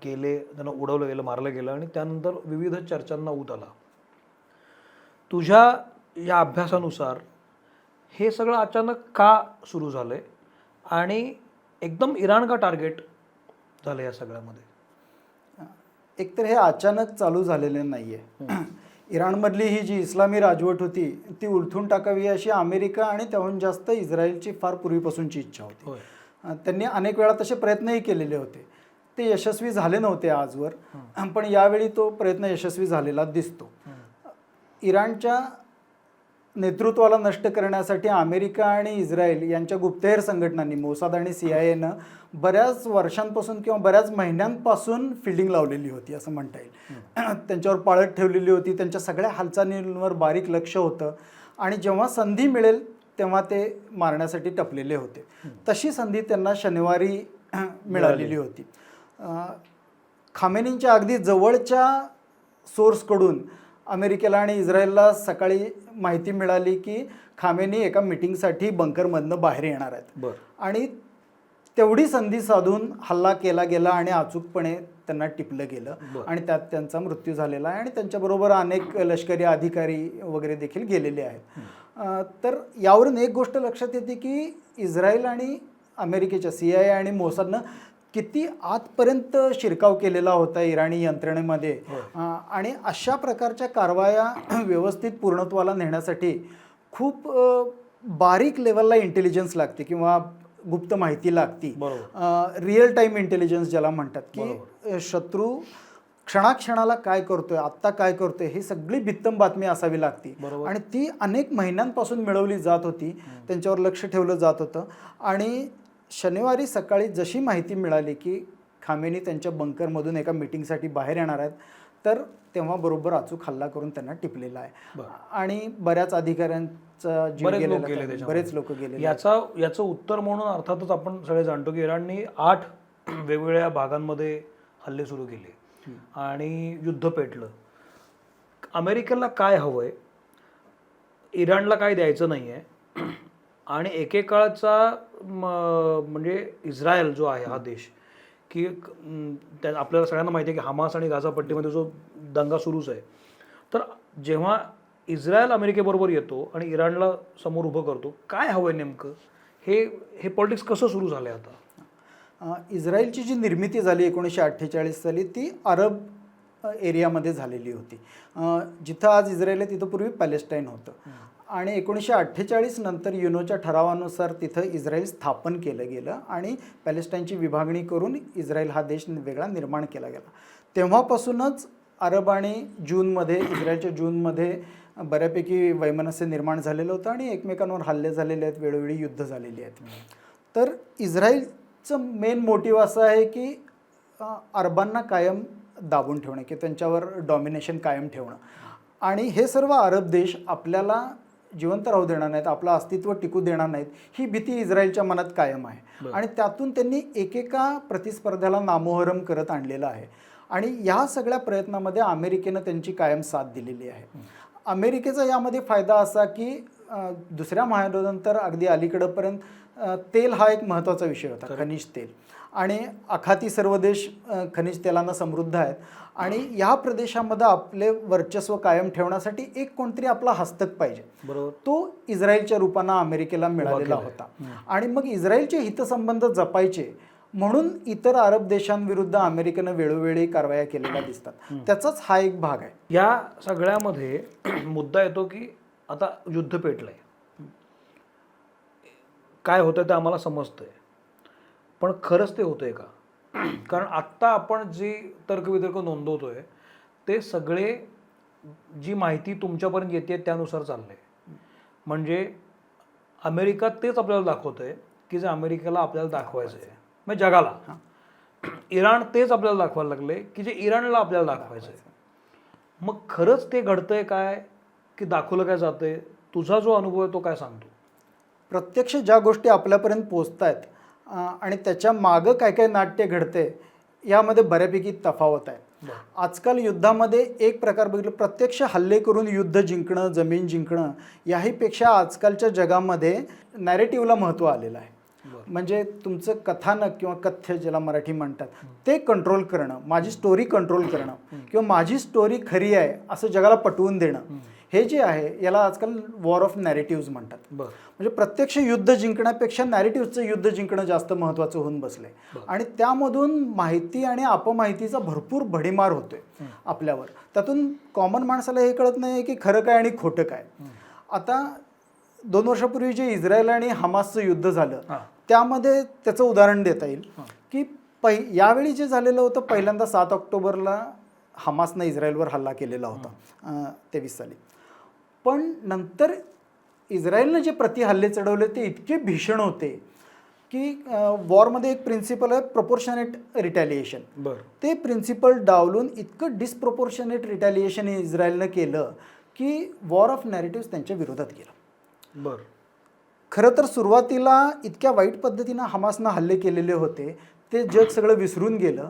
गेले, त्यांना उडवलं गेलं, मारलं गेलं आणि त्यानंतर विविध चर्चांना ऊत आला. तुझ्या या अभ्यासानुसार हे सगळं अचानक का सुरू झालंय आणि एकदम इराण का टार्गेट झालं या सगळ्यामध्ये?
एकतर हे अचानक चालू झालेले नाहीये. इराणमधली ही जी इस्लामी राजवट होती ती उलथून टाकावी अशी अमेरिका आणि त्याहून जास्त इस्रायलची फार पूर्वीपासूनची इच्छा होती. त्यांनी अनेक वेळा तसे प्रयत्नही केलेले होते. ते यशस्वी झाले नव्हते आजवर, पण यावेळी तो प्रयत्न यशस्वी झालेला दिसतो. इराणच्या नेतृत्वाला नष्ट करण्यासाठी अमेरिका आणि इस्रायल यांच्या गुप्तहेर संघटनांनी मोसाद आणि CIA बऱ्याच वर्षांपासून किंवा बऱ्याच महिन्यांपासून फिल्डिंग लावलेली होती असं म्हणता येईल. त्यांच्यावर पाळत ठेवलेली होती. त्यांच्या सगळ्या हालचालींवर बारीक लक्ष होतं आणि जेव्हा संधी मिळेल तेव्हा ते मारण्यासाठी टपलेले होते. तशी संधी त्यांना शनिवारी मिळालेली होती. खामेनींच्या अगदी जवळच्या सोर्सकडून अमेरिकेला आणि इस्रायलला सकाळी माहिती मिळाली की खामेनी एका मीटिंगसाठी बंकरमधनं बाहेर येणार आहेत. आणि तेवढी संधी साधून हल्ला केला गेला आणि अचूकपणे त्यांना टिपलं गेलं आणि त्यात त्यांचा मृत्यू झालेला आहे आणि त्यांच्याबरोबर अनेक लष्करी अधिकारी वगैरे देखील गेलेले आहेत. तर यावरून एक गोष्ट लक्षात येते की इस्रायल आणि अमेरिकेच्या CIA आणि मोसादनं किती आतपर्यंत शिरकाव केलेला होता इराणी यंत्रणेमध्ये. आणि अशा प्रकारच्या कारवाया व्यवस्थित पूर्णत्वाला नेण्यासाठी खूप बारीक लेवलला इंटेलिजन्स लागते किंवा गुप्त माहिती लागती. रिअल टाईम इंटेलिजन्स ज्याला म्हणतात की शत्रू क्षणाक्षणाला काय करतोय, आत्ता काय करतोय, ही सगळी भित्तम बातमी असावी लागती. आणि ती अनेक महिन्यांपासून मिळवली जात होती. त्यांच्यावर लक्ष ठेवलं जात होतं. आणि शनिवारी सकाळी जशी माहिती मिळाली की खामेनी त्यांच्या बंकरमधून एका मीटिंगसाठी बाहेर येणार आहेत तर तेव्हा बरोबर अचूक हल्ला करून त्यांना टिपलेला आहे. आणि बऱ्याच अधिकाऱ्यांचा जीव गेलेला, बरेच लोक गेले.
याचं उत्तर म्हणून अर्थातच आपण सगळे जाणतो की इराणने 8 वेगवेगळ्या भागांमध्ये हल्ले सुरू केले आणि युद्ध पेटलं. अमेरिकेला काय हवंय, इराणला काय द्यायचं नाहीये आणि एकेकाळचा म्हणजे इस्रायल जो आहे हा देश की आपल्याला सगळ्यांना माहिती आहे की हमास आणि गाझा पट्टीमध्ये जो दंगा सुरूच आहे. तर जेव्हा इस्रायल अमेरिकेबरोबर येतो आणि इराणला समोर उभं करतो, काय हवंय नेमकं, हे पॉलिटिक्स कसं सुरू झालंय आता?
इस्रायलची जी निर्मिती झाली 1948 साली ती अरब एरियामध्ये झालेली होती. जिथं आज इस्रायल आहे तिथं पूर्वी पॅलेस्टाईन होतं. आणि 1948 नंतर युनोच्या ठरावानुसार तिथं इस्रायल स्थापन केलं गेलं आणि पॅलेस्टाईनची विभागणी करून इस्रायल हा देश वेगळा निर्माण केला गेला. तेव्हापासूनच अरब आणि इस्रायलच्या जूनमध्ये बऱ्यापैकी वैमनस्य निर्माण झालेलं होतं आणि एकमेकांवर हल्ले झालेले आहेत, वेळोवेळी युद्ध झालेली आहेत. तर इस्रायलचं मेन मोटिव्ह असं आहे की अरबांना कायम दाबून ठेवणं की त्यांच्यावर डॉमिनेशन कायम ठेवणं. आणि हे सर्व अरब देश आपल्याला जिवंत राहू देणार नाहीत, आपलं अस्तित्व टिकू देणार नाहीत, ही भीती इस्रायलच्या मनात कायम आहे. आणि त्यातून त्यांनी एकेका प्रतिस्पर्ध्याला नामोहरम करत आणलेलं आहे. आणि या सगळ्या प्रयत्नामध्ये अमेरिकेनं त्यांची कायम साथ दिलेली आहे. अमेरिकेचा यामध्ये फायदा असा की दुसऱ्या महायुद्धानंतर अगदी अलीकडंपर्यंत तेल हा एक महत्त्वाचा विषय होता, खनिज तेल. आणि आखाती सर्व देश खनिज तेलानं समृद्ध आहेत आणि या प्रदेशामध्ये आपले वर्चस्व कायम ठेवण्यासाठी एक कोणतरी आपला हस्तक पाहिजे.
बरोबर.
तो इस्रायलच्या रूपानं अमेरिकेला मिळालेला होता आणि मग इस्रायलचे हितसंबंध जपायचे म्हणून इतर अरब देशांविरुद्ध अमेरिकेनं वेळोवेळी कारवाया केलेल्या दिसतात. त्याचाच हा एक भाग आहे.
या सगळ्यामध्ये मुद्दा येतो की आता युद्ध पेटलंय, काय होतं ते आम्हाला समजतंय, पण खरंच ते होतंय का? कारण आत्ता आपण जी तर्कवितर्क नोंदवतोय ते सगळे जी माहिती तुमच्यापर्यंत येते त्यानुसार चाललंय. म्हणजे अमेरिका तेच आपल्याला दाखवतंय की जे अमेरिकेला आपल्याला दाखवायचं आहे, म्हणजे जगाला. इराण तेच आपल्याला दाखवायला लागले की जे इराणला आपल्याला दाखवायचं आहे. मग खरंच ते घडतंय काय की दाखवलं काय जातंय? तुझा जो अनुभव आहे तो काय सांगतो?
प्रत्यक्ष ज्या गोष्टी आपल्यापर्यंत पोचत आहेत आणि त्याच्या मागं काय काय नाट्य घडते यामध्ये बऱ्यापैकी तफावत आहे. आजकाल युद्धामध्ये एक प्रकार बघितलं, प्रत्यक्ष हल्ले करून युद्ध जिंकणं, जमीन जिंकणं याहीपेक्षा आजकालच्या जगामध्ये नॅरेटिव्हला महत्त्व आलेलं आहे. म्हणजे तुमचं कथानक किंवा कथ्य ज्याला मराठी म्हणतात ते कंट्रोल करणं, माझी स्टोरी कंट्रोल करणं किंवा माझी स्टोरी खरी आहे असं जगाला पटवून देणं, हे जे आहे याला आजकाल वॉर ऑफ नॅरेटिव्ह्ज म्हणतात. म्हणजे प्रत्यक्ष युद्ध जिंकण्यापेक्षा नॅरेटिव्हचं युद्ध जिंकणं जास्त महत्त्वाचं होऊन बसले आणि त्यामधून माहिती आणि अपमाहितीचा भरपूर भडीमार होतोय आपल्यावर. त्यातून कॉमन माणसाला हे कळत नाही की खरं काय आणि खोटं काय. आता 2 वर्षापूर्वी जे इस्रायल आणि हमासचं युद्ध झालं त्यामध्ये त्याचं उदाहरण देता येईल की यावेळी जे झालेलं होतं, पहिल्यांदा 7 ऑक्टोबरला हमासनं इस्रायलवर हल्ला केलेला होता 23 साली. पण नंतर इस्रायलनं जे प्रतिहल्ले चढवले ते इतके भीषण होते की वॉरमध्ये एक प्रिन्सिपल आहे प्रपोर्शनेट रिटॅलिएशन. ते प्रिन्सिपल डावलून इतकं डिस्प्रपोर्शनेट रिटॅलिएशन इस्रायलनं केलं की वॉर ऑफ नॅरेटिव्ह्ज त्यांच्या विरोधात गेलं. खरं तर सुरुवातीला इतक्या वाईट पद्धतीनं हमासनं हल्ले केलेले होते ते जग सगळं विसरून गेलं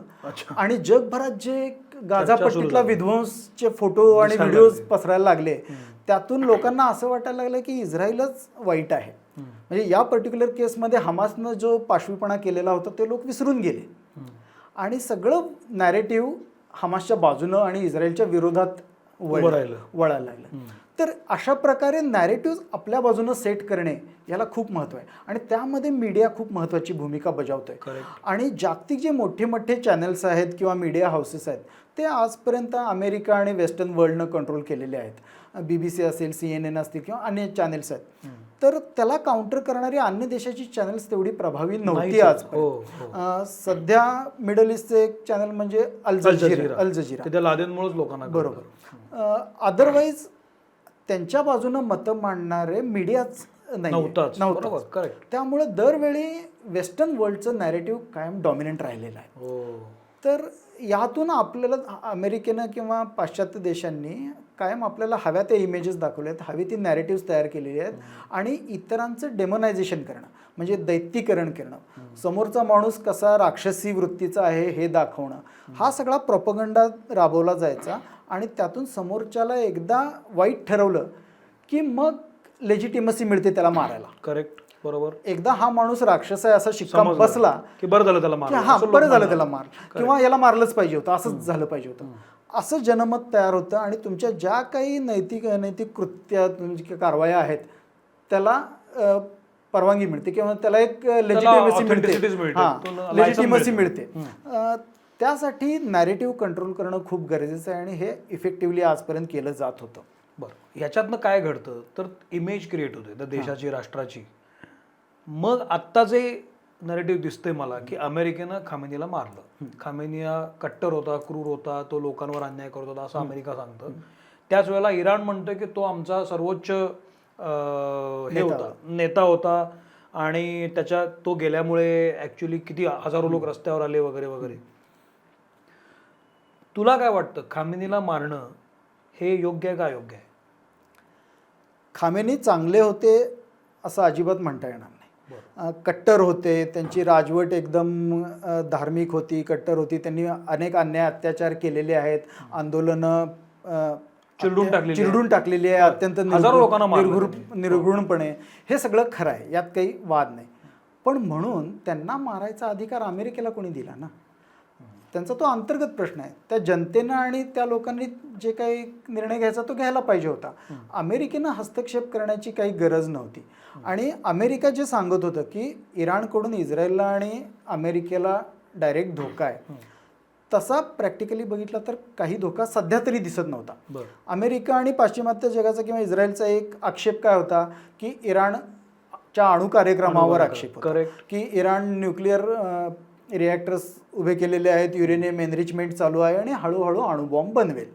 आणि जगभरात जे गाझापट्टीतला विध्वंसचे फोटो आणि व्हिडिओज पसरायला लागले त्यातून लोकांना असं वाटायला लागलं की इस्रायलच वाईट आहे. म्हणजे या पर्टिक्युलर केसमध्ये हमासनं जो पाशवीपणा केलेला होता ते लोक विसरून गेले आणि सगळं नॅरेटिव्ह हमासच्या बाजूनं आणि इस्रायलच्या विरोधात वळायला लागलं. तर अशा प्रकारे नॅरेटिव्ह आपल्या बाजूनं सेट करणे याला खूप महत्त्व आहे आणि त्यामध्ये मीडिया खूप महत्त्वाची भूमिका बजावतोय. आणि जागतिक जे मोठे मोठे चॅनल्स आहेत किंवा मीडिया हाऊसेस आहेत ते आजपर्यंत अमेरिका आणि वेस्टर्न वर्ल्डनं कंट्रोल केलेले आहेत. BBC असेल, CNN असतील किंवा अन्य चॅनल्स आहेत. तर त्याला काउंटर करणारी अन्य देशाची चॅनल्स तेवढी प्रभावी नव्हती आजपर्यंत. सध्या मिडल ईस्टचे एक चॅनल म्हणजे अल जझीरा,
लादेनमुळेच लोकांना.
बरोबर. अदरवाईज त्यांच्या बाजूनं मतं मांडणारे मीडियाच नव्हतं. त्यामुळे दरवेळी वेस्टर्न वर्ल्डचं नॅरेटिव्ह कायम डॉमिनंट राहिलेलं आहे. तर यातून आपल्याला अमेरिकेनं किंवा पाश्चात्य देशांनी कायम आपल्याला हव्या त्या इमेजेस दाखवल्या आहेत, हवी ती नॅरेटिव्ह तयार केलेली आहेत आणि इतरांचं डेमोनायझेशन करणं म्हणजे दैत्यीकरण करणं, समोरचा माणूस कसा राक्षसी वृत्तीचा आहे हे दाखवणं, हा सगळा प्रोपगंडा राबवला जायचा आणि त्यातून समोरच्याला एकदा वाईट ठरवलं की मग लेजिटिमसी मिळते त्याला मारायला.
करेक्ट, बरोबर.
एकदा हा माणूस राक्षस आहे असा शिक्का बसला
की बरं झालं त्याला मार,
हा बरं झालं त्याला मार किंवा याला मारलंच पाहिजे होतं, असंच झालं पाहिजे होतं, असं जनमत तयार होतं आणि तुमच्या ज्या काही नैतिक अनैतिक कृत्या तुमच्या कारवाया आहेत त्याला परवानगी मिळते किंवा त्याला एक लेजिटिमसी मिळते. त्यासाठी नॅरेटिव्ह कंट्रोल करणं खूप गरजेचं आहे आणि हे इफेक्टिव्हली आजपर्यंत केलं जात होतं.
बरं, याच्यातनं काय घडतं तर इमेज क्रिएट होते त्या देशाची, राष्ट्राची. मग आत्ता जे नॅरेटिव्ह दिसतंय मला की अमेरिकेनं खामेनीला मारलं, खामेनिया कट्टर होता, क्रूर होता, तो लोकांवर अन्याय करत होता असं अमेरिका सांगतं. त्याच वेळेला इराण म्हणतोय की तो आमचा सर्वोच्च हे होता, नेता होता आणि तो गेल्यामुळे ॲक्च्युली किती हजारो लोक रस्त्यावर आले वगैरे वगैरे. तुला काय वाटतं, खामेनीला मारणं हे योग्य आहे का अयोग्य आहे?
खामेनी चांगले होते असं अजिबात म्हणता येणार नाही. कट्टर होते, त्यांची राजवट एकदम धार्मिक होती, कट्टर होती, त्यांनी अनेक अन्याय अत्याचार केलेले आहेत, आंदोलनं चिरडून टाकलेली आहे अत्यंत निर्घृणपणे. हे सगळं खरं आहे, यात काही वाद नाही. पण म्हणून त्यांना मारायचा अधिकार अमेरिकेला कोणी दिला ना? त्यांचा तो अंतर्गत प्रश्न आहे. त्या जनतेनं आणि त्या लोकांनी जे काही निर्णय घ्यायचा तो घ्यायला पाहिजे होता. अमेरिकेनं हस्तक्षेप करण्याची काही गरज नव्हती. आणि अमेरिका जे सांगत होतं की इराणकडून इस्रायलला आणि अमेरिकेला डायरेक्ट धोका आहे, तसा प्रॅक्टिकली बघितला तर काही धोका सध्या तरी दिसत नव्हता. अमेरिका आणि पाश्चिमात्य जगाचा किंवा इस्रायलचा एक आक्षेप काय होता की इराणच्या अणु कार्यक्रमावर आक्षेप होता की इराण न्यूक्लिअर रिॲक्टर्स उभे केलेले आहेत, युरेनियम एनरिचमेंट चालू आहे आणि हळूहळू अणुबॉम्ब बनवेल.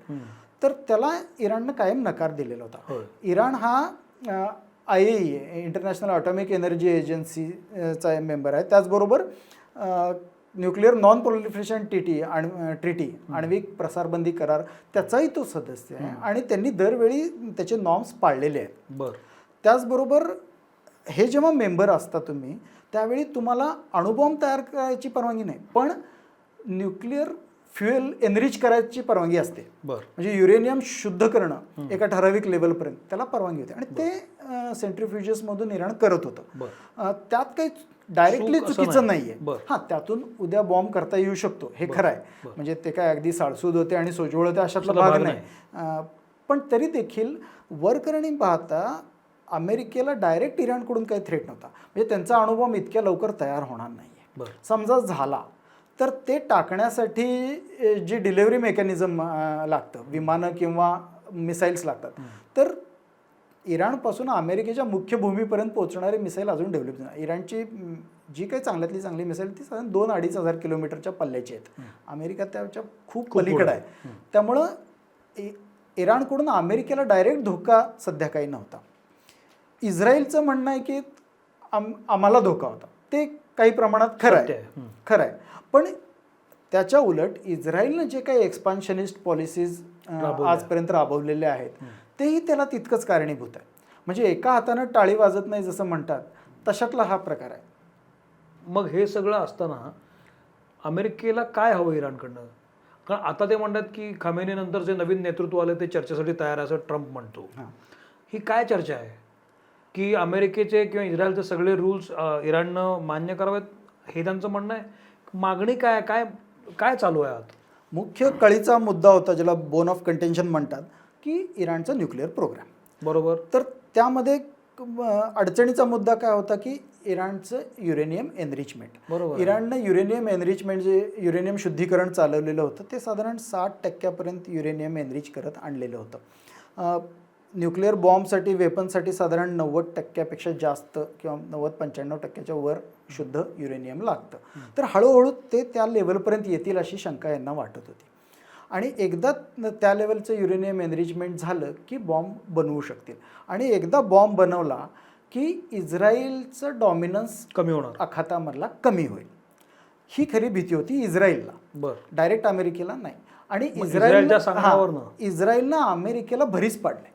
तर त्याला इराणनं कायम नकार दिलेला होता. इराण हा IAEA इंटरनॅशनल ॲटॉमिक एनर्जी एजन्सीचा मेंबर आहे. त्याचबरोबर न्यूक्लिअर नॉन प्रोलिफरेशन ट्रिटी आण्विक प्रसारबंदी करार त्याचाही तो सदस्य आहे आणि त्यांनी दरवेळी त्याचे नॉर्म्स पाळलेले आहेत. त्याचबरोबर हे जेव्हा मेंबर असता तुम्ही त्यावेळी तुम्हाला अणुबॉम्ब तयार करायची परवानगी नाही, पण न्यूक्लिअर फ्युएल एनरिच करायची परवानगी असते. म्हणजे युरेनियम शुद्ध करणं एका ठराविक लेवलपर्यंत त्याला परवानगी होते आणि ते सेंट्रिफ्युजेसमधून इराण करत होतं. त्यात काही डायरेक्टली चुकीचं नाहीये. हां, त्यातून उद्या बॉम्ब करता येऊ शकतो हे खरं आहे. म्हणजे ते काय अगदी साळसूद होते आणि सोज्वळ होते अशातला भाग नाही. पण तरी देखील वरकरणी पाहता अमेरिकेला डायरेक्ट इराणकडून काही थ्रेट नव्हता. म्हणजे त्यांचा अणुबॉम्ब इतक्या लवकर तयार होणार नाहीये. समजा झाला तर ते टाकण्यासाठी जी डिलिव्हरी मेकॅनिझम लागतं, विमानं किंवा मिसाईल्स लागतात, तर इराणपासून अमेरिकेच्या मुख्य भूमीपर्यंत पोहोचणारे मिसाईल अजून डेव्हलप झाले. इराणची जी काही चांगल्यातली चांगली मिसाईल ती साधारण 2-2.5 हजार किलोमीटरच्या पल्ल्याची आहेत. अमेरिका त्याच्या खूप पलीकडे आहे. त्यामुळं इराणकडून अमेरिकेला डायरेक्ट धोका सध्या काही नव्हता. इस्रायलचं म्हणणं आहे की आम्हाला धोका होता, ते काही प्रमाणात खरं आहे. पण त्याच्या उलट इस्रायलनं जे काही एक्सपान्शनिस्ट पॉलिसीज आजपर्यंत राबवलेल्या आहेत तेही त्याला तितकंच कारणीभूत आहे. म्हणजे एका हातानं टाळी वाजत नाही जसं म्हणतात, तशातला हा प्रकार आहे.
मग हे सगळं असताना अमेरिकेला काय हवं इराणकडनं? कारण आता ते म्हणतात की खमेनी नंतर जे नवीन नेतृत्व आलं ते चर्चेसाठी तयार आहे असं ट्रम्प म्हणतो. ही काय चर्चा आहे की अमेरिकेचे किंवा इस्रायलचे सगळे रूल्स इराणनं मान्य करावेत हे त्यांचं म्हणणं आहे? मागणी काय काय काय चालू आहे आता?
मुख्य कळीचा मुद्दा होता ज्याला बोन ऑफ कंटेन्शन म्हणतात की इराणचा न्यूक्लिअर प्रोग्राम.
बरोबर.
तर त्यामध्ये अडचणीचा मुद्दा काय होता की इराणचं युरेनियम एनरिचमेंट.
बरोबर.
इराणनं युरेनियम एनरिचमेंट जे युरेनियम शुद्धीकरण चालवलेलं होतं ते साधारण 60% युरेनियम एनरिच करत आणलेलं होतं. न्यूक्लिअर बॉम्बसाठी वेपनसाठी साधारण 90% जास्त किंवा 90-95% वर शुद्ध युरेनियम लागतं. तर हळूहळू ते त्या लेवलपर्यंत येतील अशी शंका यांना वाटत होती. आणि एकदा त्या लेवलचं युरेनियम एनरिचमेंट झालं की बॉम्ब बनवू शकतील. आणि एकदा बॉम्ब बनवला की इस्रायलचं डॉमिनन्स
कमी होणार,
आखातामधला कमी होईल. ही खरी भीती होती इस्रायलला, डायरेक्ट अमेरिकेला नाही. आणि इस्रायलनं अमेरिकेला भरीस पाडले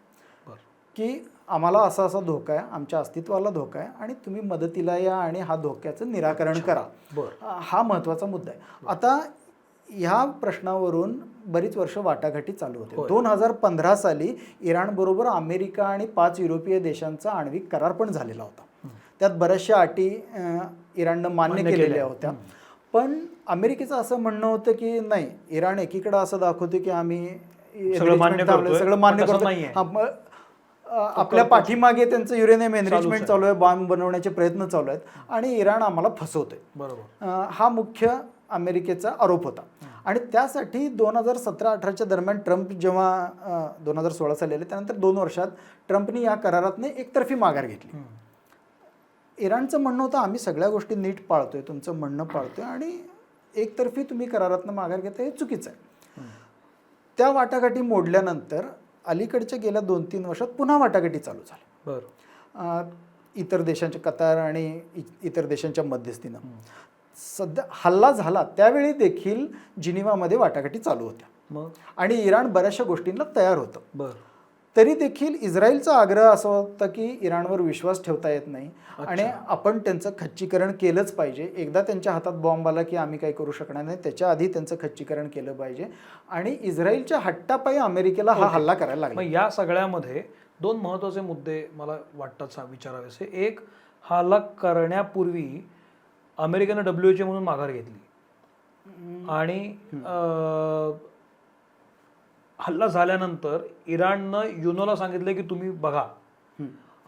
की आम्हाला असा असा धोका आहे, आमच्या अस्तित्वाला धोका आहे आणि तुम्ही मदतीला या आणि हा धोक्याचं निराकरण करा. हा महत्त्वाचा मुद्दा आहे. आता ह्या प्रश्नावरून बरीच वर्ष वाटाघाटी चालू होते. 2015 साली इराणबरोबर अमेरिका आणि 5 युरोपीय देशांचा आण्विक करार पण झालेला होता. त्यात बऱ्याचशा अटी इराणनं मान्य केलेल्या होत्या. पण अमेरिकेचं असं म्हणणं होतं की नाही, इराण एकीकडे असं दाखवते की आम्ही सगळं मान्य करतो, आपल्या पाठीमागे त्यांचं युरेनियम एनरिचमेंट चालू आहे, बॉम्ब बनवण्याचे प्रयत्न चालू आहेत आणि इराण आम्हाला फसवतोय. हा मुख्य अमेरिकेचा आरोप होता. आणि त्यासाठी 2017-18च्या दरम्यान ट्रम्प जेव्हा 2016 साली आले त्यानंतर 2 वर्षात ट्रम्पनी या करारातनं एकतर्फी माघार घेतली. इराणचं म्हणणं होतं आम्ही सगळ्या गोष्टी नीट पाळतोय, तुमचं म्हणणं पाळतोय आणि एकतर्फी तुम्ही करारातनं माघार घेता हे चुकीचं आहे. त्या वाटाघाटी मोडल्यानंतर अलीकडच्या गेल्या 2-3 वर्षात पुन्हा वाटाघाटी चालू झाल्या इतर देशांच्या, कतार आणि इतर देशांच्या मध्यस्थीनं. सध्या हल्ला झाला त्यावेळी देखील जिनिवामध्ये वाटाघाटी चालू होत्या आणि इराण बऱ्याचशा गोष्टींना तयार होतं. तरी देखील इस्रायलचा आग्रह असा होता की इराणवर विश्वास ठेवता येत नाही आणि आपण त्यांचं खच्चीकरण केलंच पाहिजे. एकदा त्यांच्या हातात बॉम्ब आला की आम्ही काही करू शकणार नाही, त्याच्या आधी त्यांचं खच्चीकरण केलं पाहिजे. आणि इस्रायलच्या हट्टापायी अमेरिकेला हा हल्ला करायला लागला.
मग या सगळ्यामध्ये 2 महत्त्वाचे मुद्दे मला वाटतात विचारावेसे. एक, हा हल्ला करण्यापूर्वी अमेरिकेनं WHO म्हणून माघार घेतली आणि हल्ला झाल्यानंतर इराणनं युनोला सांगितलं की तुम्ही बघा.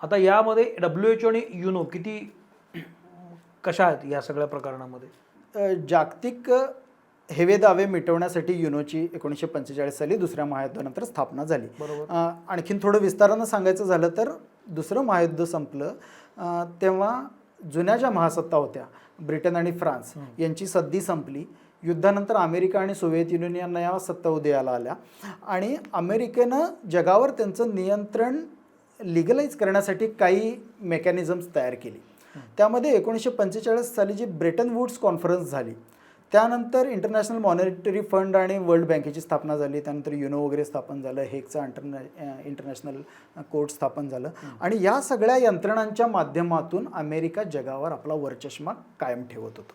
आता यामध्ये WHO आणि युनो किती कशा आहेत या सगळ्या प्रकरणामध्ये?
जागतिक हेवे दावे मिटवण्यासाठी युनोची 1945 साली दुसऱ्या महायुद्धानंतर स्थापना झाली. आणखीन थोडं विस्तारानं सांगायचं झालं तर दुसरं महायुद्ध संपलं तेव्हा जुन्या ज्या महासत्ता होत्या ब्रिटन आणि फ्रान्स यांची सद्दी संपली. युद्धानंतर अमेरिका आणि सोव्हिएत युनियन यांना या सत्ता उदयाला आल्या आणि अमेरिकेनं जगावर त्यांचं नियंत्रण लिगलाइज करण्यासाठी काही मेकॅनिझम्स तयार केली. त्यामध्ये 1945 साली जी ब्रेटन वुड्स कॉन्फरन्स झाली, त्यानंतर इंटरनॅशनल मॉनिटरी फंड आणि वर्ल्ड बँकेची स्थापना झाली, त्यानंतर युनो वगैरे स्थापन झालं, हेगचं इंटरनॅशनल कोर्ट स्थापन झालं आणि या सगळ्या यंत्रणांच्या माध्यमातून अमेरिका जगावर आपला वरचष्मा कायम ठेवत होतो.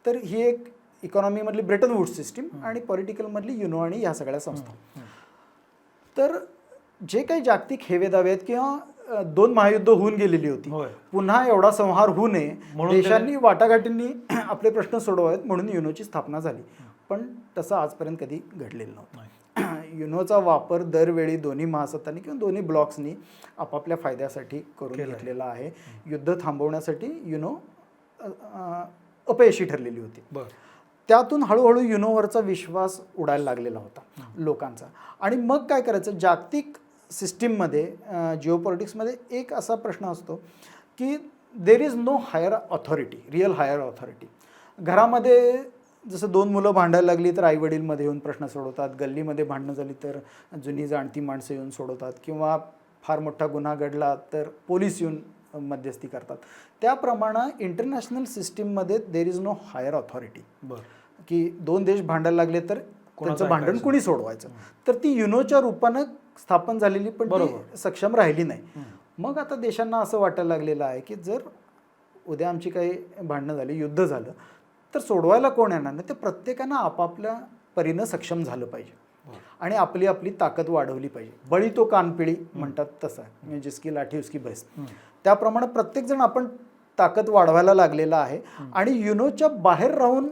तर ही एक इकॉनॉमीमधली ब्रेटन वुड्स सिस्टीम आणि पॉलिटिकलमधली युनो आणि ह्या सगळ्या संस्था. तर जे काही जागतिक हेवेदावे आहेत किंवा 2 महायुद्ध होऊन गेलेली होती, पुन्हा एवढा संहार होऊ नये, देशांनी वाटाघाटींनी आपले प्रश्न सोडवावेत म्हणून युनोची स्थापना झाली. पण तसं आजपर्यंत कधी घडलेलं नव्हतं. युनोचा वापर दरवेळी दोन्ही महासत्तांनी किंवा दोन्ही ब्लॉक्सनी आपापल्या फायद्यासाठी करून घेतलेला आहे. युद्ध थांबवण्यासाठी युनो अपयशी ठरलेली होती. त्यातून हळूहळू युनोवरचा विश्वास उडायला लागलेला होता लोकांचा. आणि मग काय करायचं, जागतिक सिस्टीममध्ये जिओपॉलिटिक्समध्ये एक असा प्रश्न असतो की there is no higher authority, real higher authority. घरामध्ये जसं 2 मुलं भांडायला लागली तर आईवडील मध्ये येऊन प्रश्न सोडवतात, गल्लीमध्ये भांडणं झाली तर जुनी जाणती माणसं येऊन सोडवतात, किंवा फार मोठा गुन्हा घडला तर पोलीस येऊन मध्यस्थी करतात. त्याप्रमाणे इंटरनॅशनल सिस्टीममध्ये there is no higher authority की 2 देश भांडायला लागले तर त्यांचं भांडण कुणी सोडवायचं. तर ती युनोच्या रूपानं स्थापन झालेली पण ती सक्षम राहिली नाही. मग आता देशांना असं वाटायला लागलेलं आहे की जर उद्या आमची काही भांडणं झाली, युद्ध झालं, तर सोडवायला कोण येणार नाही. तर प्रत्येकानं आपापल्या परीनं सक्षम झालं पाहिजे आणि आपली आपली ताकद वाढवली पाहिजे. बळी तो कानपिळी म्हणतात तसं, म्हणजे जिसकी लाठी उसकी भैंस. त्याप्रमाणे प्रत्येकजण आपण ताकद वाढवायला लागलेला आहे आणि युनोच्या बाहेर राहून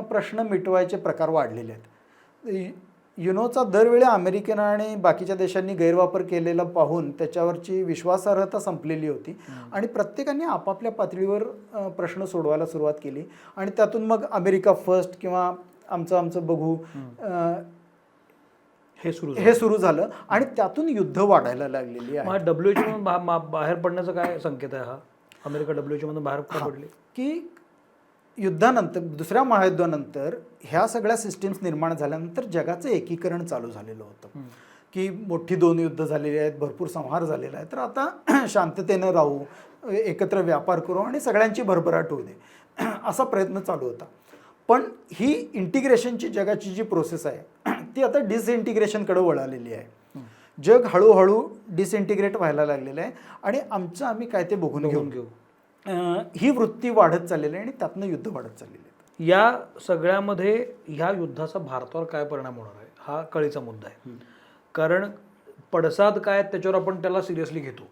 प्रश्न मिटवायचे प्रकार वाढलेले आहेत. युनोचा दरवेळी अमेरिकेन आणि बाकीच्या देशांनी गैरवापर केलेला पाहून त्याच्यावरची विश्वासार्हता संपलेली होती आणि प्रत्येकाने आपापल्या पातळीवर प्रश्न सोडवायला सुरुवात केली आणि त्यातून मग अमेरिका फर्स्ट किंवा आमचं बघू हे सुरू झालं आणि त्यातून युद्ध वाढायला लागलेली आहे.
WHO मधून बाहेर पडण्याचा काय संकेत आहे हा? अमेरिका WHO मधून बाहेर का पडली?
की युद्धानंतर, दुसऱ्या महायुद्धानंतर ह्या सगळ्या सिस्टीम्स निर्माण झाल्यानंतर जगाचं एकीकरण चालू झालेलं होतं की मोठी 2 युद्ध झालेली आहेत, भरपूर संहार झालेला आहे, तर आता शांततेनं राहू, एकत्र व्यापार करू आणि सगळ्यांची भरभराट होऊ दे, असा प्रयत्न चालू होता. पण ही इंटिग्रेशनची जगाची जी प्रोसेस आहे ती आता डिसइंटिग्रेशनकडे वळालेली आहे. जग हळूहळू डिसइंटिग्रेट व्हायला लागलेलं आहे आणि आम्ही काय ते बघून घेऊ ही वृत्ती वाढत चाललेली आहे आणि त्यातनं युद्ध वाढत चाललेलं आहे.
या सगळ्यामध्ये ह्या युद्धाचा भारतावर काय परिणाम होणार आहे हा कळीचा मुद्दा आहे. कारण पडसाद काय त्याच्यावर आपण त्याला सिरियसली घेतो.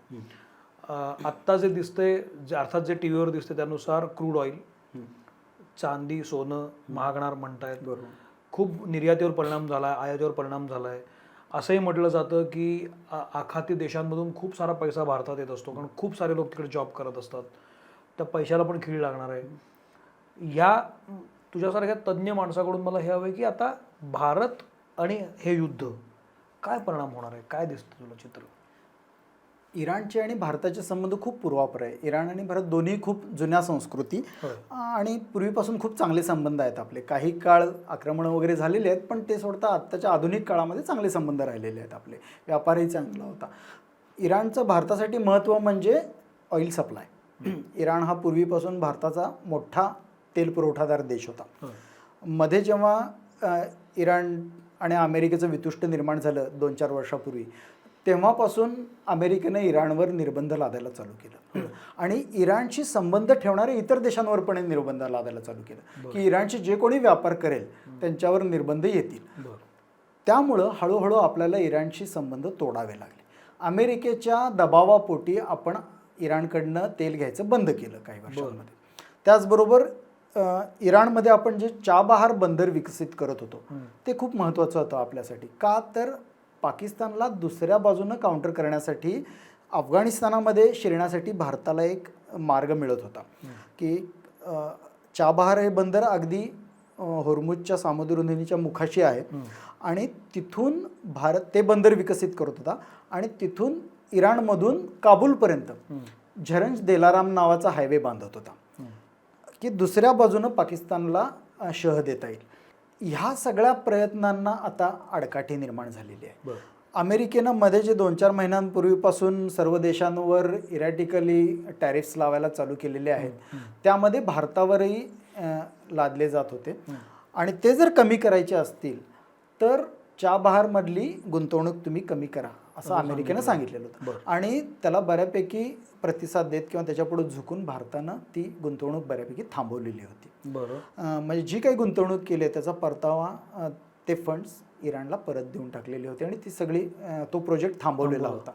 आत्ता जे दिसतंय, अर्थात जे टी व्हीवर दिसते त्यानुसार क्रूड ऑइल, चांदी, सोनं महागणार म्हणतायत. खूप निर्यातीवर परिणाम झाला आहे, आयातीवर परिणाम झाला आहे. असंही म्हटलं जातं की आखाती देशांमधून खूप सारा पैसा भारतात येत असतो, कारण खूप सारे लोक तिकडे जॉब करत असतात. त्या पैशाला पण खीळ लागणार आहे. या तुझ्यासारख्या तज्ज्ञ माणसाकडून मला हे हवं की आता भारत आणि हे युद्ध काय परिणाम होणार आहे, काय दिसतं तुला चित्र?
इराणचे आणि भारताचे संबंध खूप पूर्वापर आहे. इराण आणि भारत दोन्ही खूप जुन्या संस्कृती आणि पूर्वीपासून खूप चांगले संबंध आहेत आपले. काही काळ आक्रमणं वगैरे झालेले आहेत, पण ते सोडता आत्ताच्या आधुनिक काळामध्ये चांगले संबंध राहिलेले आहेत आपले. व्यापारही चांगला होता. इराणचं भारतासाठी महत्त्व म्हणजे ऑइल सप्लाय. इराण हा पूर्वीपासून भारताचा मोठा तेल पुरवठादार देश होता. मध्ये जेव्हा इराण आणि अमेरिकेचं वितुष्ट निर्माण झालं 2-4 वर्षापूर्वी, तेव्हापासून अमेरिकेनं इराणवर निर्बंध लादायला चालू केलं आणि इराणशी संबंध ठेवणारे इतर देशांवर पण निर्बंध लादायला चालू केलं की इराणशी जे कोणी व्यापार करेल त्यांच्यावर निर्बंध येतील. त्यामुळं हळूहळू आपल्याला इराणशी संबंध तोडावे लागले. अमेरिकेच्या दबावापोटी आपण इराणकडनं तेल घ्यायचं बंद केलं काही वर्षांमध्ये. त्याचबरोबर इराणमध्ये आपण जे चाबहार बंदर विकसित करत होतो ते खूप महत्त्वाचं होतं आपल्यासाठी. का तर पाकिस्तानला दुसऱ्या बाजूनं काउंटर करण्यासाठी अफगाणिस्तानामध्ये शिरण्यासाठी भारताला एक मार्ग मिळत होता की चाबहार हे बंदर अगदी होर्मुजच्या सामुद्रधुनीच्या मुखाशी आहे आणि तिथून भारत ते बंदर विकसित करत होता आणि तिथून इराणमधून काबूलपर्यंत झरंज देलाराम नावाचा हायवे बांधत होता की दुसऱ्या बाजूनं पाकिस्तानला शह देता येईल. ह्या सगळ्या प्रयत्नांना आता आडकाठी निर्माण झालेली आहे. अमेरिकेनं मध्ये जे 2-4 महिन्यांपूर्वीपासून सर्व देशांवर इरॅटिकली टॅरिफ्स लावायला चालू केलेले आहेत त्यामध्ये भारतावरही लादले जात होते आणि ते जर कमी करायचे असतील तर चाबहारमधली गुंतवणूक तुम्ही कमी करा असं अमेरिकेनं सांगितलेलं होतं आणि त्याला बऱ्यापैकी प्रतिसाद देत किंवा त्याच्यापुढे झुकून भारतानं ती गुंतवणूक बऱ्यापैकी थांबवलेली होती. म्हणजे जी काही गुंतवणूक केली आहे त्याचा परतावा ते फंड्स इराणला परत देऊन टाकलेले होते आणि ती सगळी तो प्रोजेक्ट थांबवलेला होता.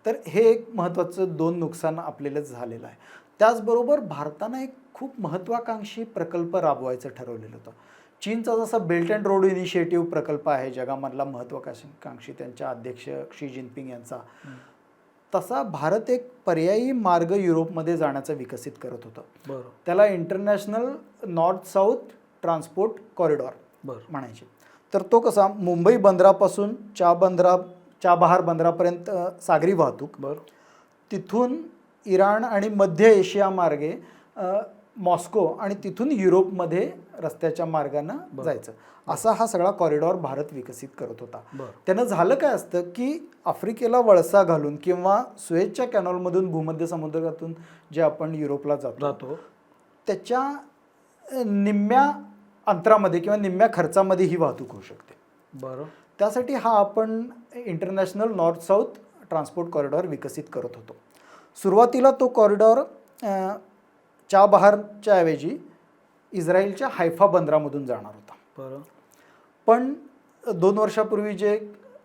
तर हे एक महत्त्वाचं 2 नुकसान आपल्याला झालेलं आहे. त्याचबरोबर भारतानं एक खूप महत्त्वाकांक्षी प्रकल्प राबवायचं ठरवलेलं होतं. चीनचा जसा बेल्ट अँड रोड इनिशिएटिव्ह प्रकल्प आहे जगामधला महत्त्वाकांक्षी त्यांच्या अध्यक्ष शी जिनपिंग यांचा, तसा भारत एक पर्यायी मार्ग युरोपमध्ये जाण्याचा विकसित करत होता. त्याला international north south transport corridor म्हणायचे. तर तो कसा मुंबई बंदरापासून चाबहार बंदरापर्यंत सागरी वाहतूक, तिथून इराण आणि मध्य एशिया मार्गे मॉस्को आणि तिथून युरोपमध्ये रस्त्याच्या मार्गानं जायचं, असा हा सगळा कॉरिडॉर भारत विकसित करत होता. त्यानं झालं काय असतं की आफ्रिकेला वळसा घालून किंवा सुएझच्या कॅनॉलमधून भूमध्य समुद्रातून जे आपण युरोपला जातो त्याच्या निम्म्या अंतरामध्ये किंवा निम्म्या खर्चामध्ये ही वाहतूक होऊ शकते. त्यासाठी हा आपण international north south transport corridor विकसित करत होतो. सुरुवातीला तो कॉरिडॉर चाबहारच्या ऐवजी इस्रायलच्या हैफा बंदरामधून जाणार होता. पण 2 वर्षापूर्वी जे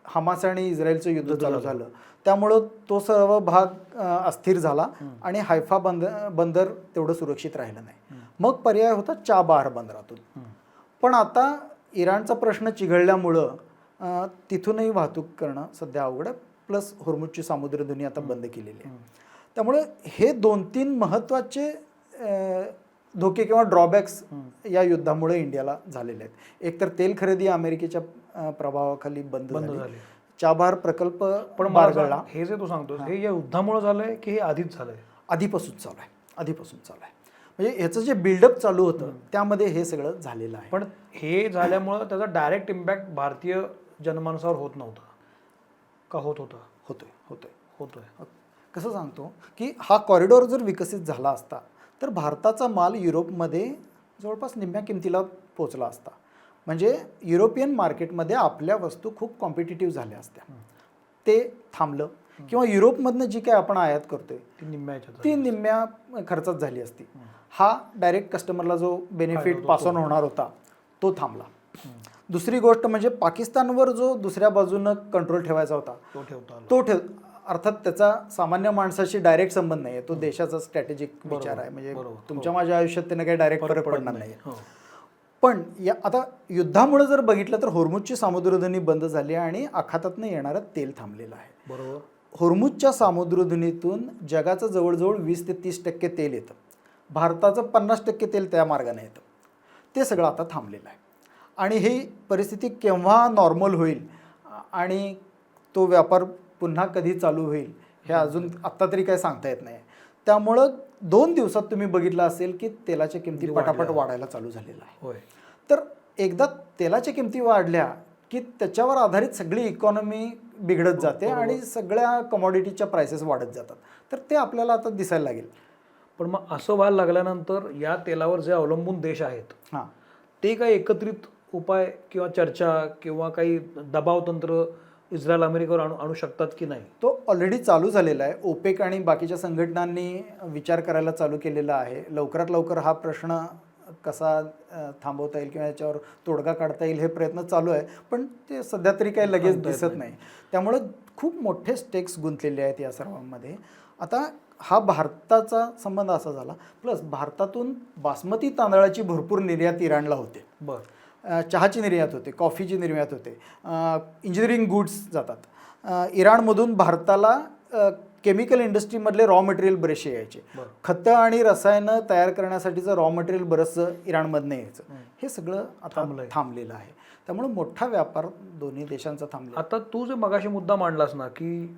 हमास आणि इस्रायलचं युद्ध चालू झालं त्यामुळं तो सर्व भाग अस्थिर झाला आणि हैफा बंदर तेवढं सुरक्षित राहिलं नाही. मग पर्याय होता चाबहार बंदरातून. पण आता इराणचा प्रश्न चिघळल्यामुळं तिथूनही वाहतूक करणं सध्या अवघड आहे. प्लस होर्मुजची सामुद्रधुनी आता बंद केलेली आहे. त्यामुळे हे 2-3 महत्त्वाचे धोके किंवा ड्रॉबॅक्स या युद्धामुळे इंडियाला झालेले आहेत. एक तर तेल खरेदी अमेरिकेच्या प्रभावाखाली बंद झाली. चाबहार प्रकल्प
पण बारगळला. हे जे तू सांगतोस हे या युद्धामुळे झालंय की हे आधीच झालंय?
आधीपासून चालू आहे. म्हणजे ह्याचं जे बिल्डअप चालू होतं त्यामध्ये हे सगळं झालेलं आहे.
पण हे झाल्यामुळं त्याचा डायरेक्ट इम्पॅक्ट भारतीय जनमानसावर होत नव्हता का? होत होता? होतोय.
कसं सांगतो की हा कॉरिडॉर जर विकसित झाला असता तर भारताचा माल युरोपमध्ये जवळपास निम्म्या किमतीला पोचला असता. म्हणजे युरोपियन मार्केटमध्ये आपल्या वस्तू खूप कॉम्पिटिटिव्ह झाल्या असत्या. ते थांबलं किंवा युरोपमधनं जी काय आपण आयात करतोय ती निम्म्या खर्चात झाली असती. हा डायरेक्ट कस्टमरला जो बेनिफिट पास ऑन होणार होता तो थांबला. दुसरी गोष्ट म्हणजे पाकिस्तानवर जो दुसऱ्या बाजूनं कंट्रोल ठेवायचा होता अर्थात त्याचा सामान्य माणसाशी डायरेक्ट संबंध नाही आहे. तो देशाचा स्ट्रॅटेजिक विचार आहे. म्हणजे तुमच्या माझ्या आयुष्यात त्याने काही डायरेक्ट फरक पडणार नाही. पण आता युद्धामुळे जर बघितलं तर होर्मुजची सामुद्रधुनी बंद झाली आणि आखातातनं येणारं तेल थांबलेलं आहे. होर्मुजच्या सामुद्रधुनीतून जगाचं जवळजवळ 20 ते 30% तेल येतं. भारताचं 50% तेल त्या मार्गाने येतं. ते सगळं आता थांबलेलं आहे आणि ही परिस्थिती केव्हा नॉर्मल होईल आणि तो व्यापार पुन्हा कधी चालू होईल हे अजून आत्ता तरी काही सांगता येत नाही. त्यामुळं 2 दिवसात तुम्ही बघितलं असेल की तेलाच्या किमती पटापट वाढायला चालू झालेला आहे. तर एकदा तेलाच्या किमती वाढल्या की त्याच्यावर आधारित सगळी इकॉनॉमी बिघडत जाते आणि सगळ्या कमॉडिटीच्या प्राइसेस वाढत जातात. तर ते आपल्याला आता दिसायला लागेल.
पण मग असं व्हायला लागल्यानंतर या तेलावर जे अवलंबून देश आहेत ते काही एकत्रित उपाय किंवा चर्चा किंवा काही दबाव तंत्र इस्रायल अमेरिकेवर आणू शकतात की नाही?
तो ऑलरेडी चालू झालेला आहे. ओपेक आणि बाकीच्या संघटनांनी विचार करायला चालू केलेला आहे. लवकरात लवकर हा प्रश्न कसा थांबवता येईल किंवा याच्यावर तोडगा काढता येईल हे प्रयत्न चालू आहे. पण ते सध्या तरी काही लगेच दिसत नाही. त्यामुळं खूप मोठे स्टेक्स गुंतलेले आहेत या सर्वांमध्ये. आता हा भारताचा संबंध असा झाला. प्लस भारतातून बासमती तांदळाची भरपूर निर्यात इराणला होते. चहाची निर्यात होते, कॉफीची निर्यात होते, इंजिनिअरिंग गुड्स जातात. इराणमधून भारताला केमिकल इंडस्ट्रीमधले रॉ मटेरियल बरेचसे यायचे. खतं आणि रसायनं तयार करण्यासाठीचं रॉ मटेरियल बरंचसं इराणमधनं यायचं. हे सगळं आता थांबलेलं आहे. त्यामुळे मोठा व्यापार दोन्ही देशांचा थांबला.
आता तू जे मगाशी मुद्दा मांडलास ना की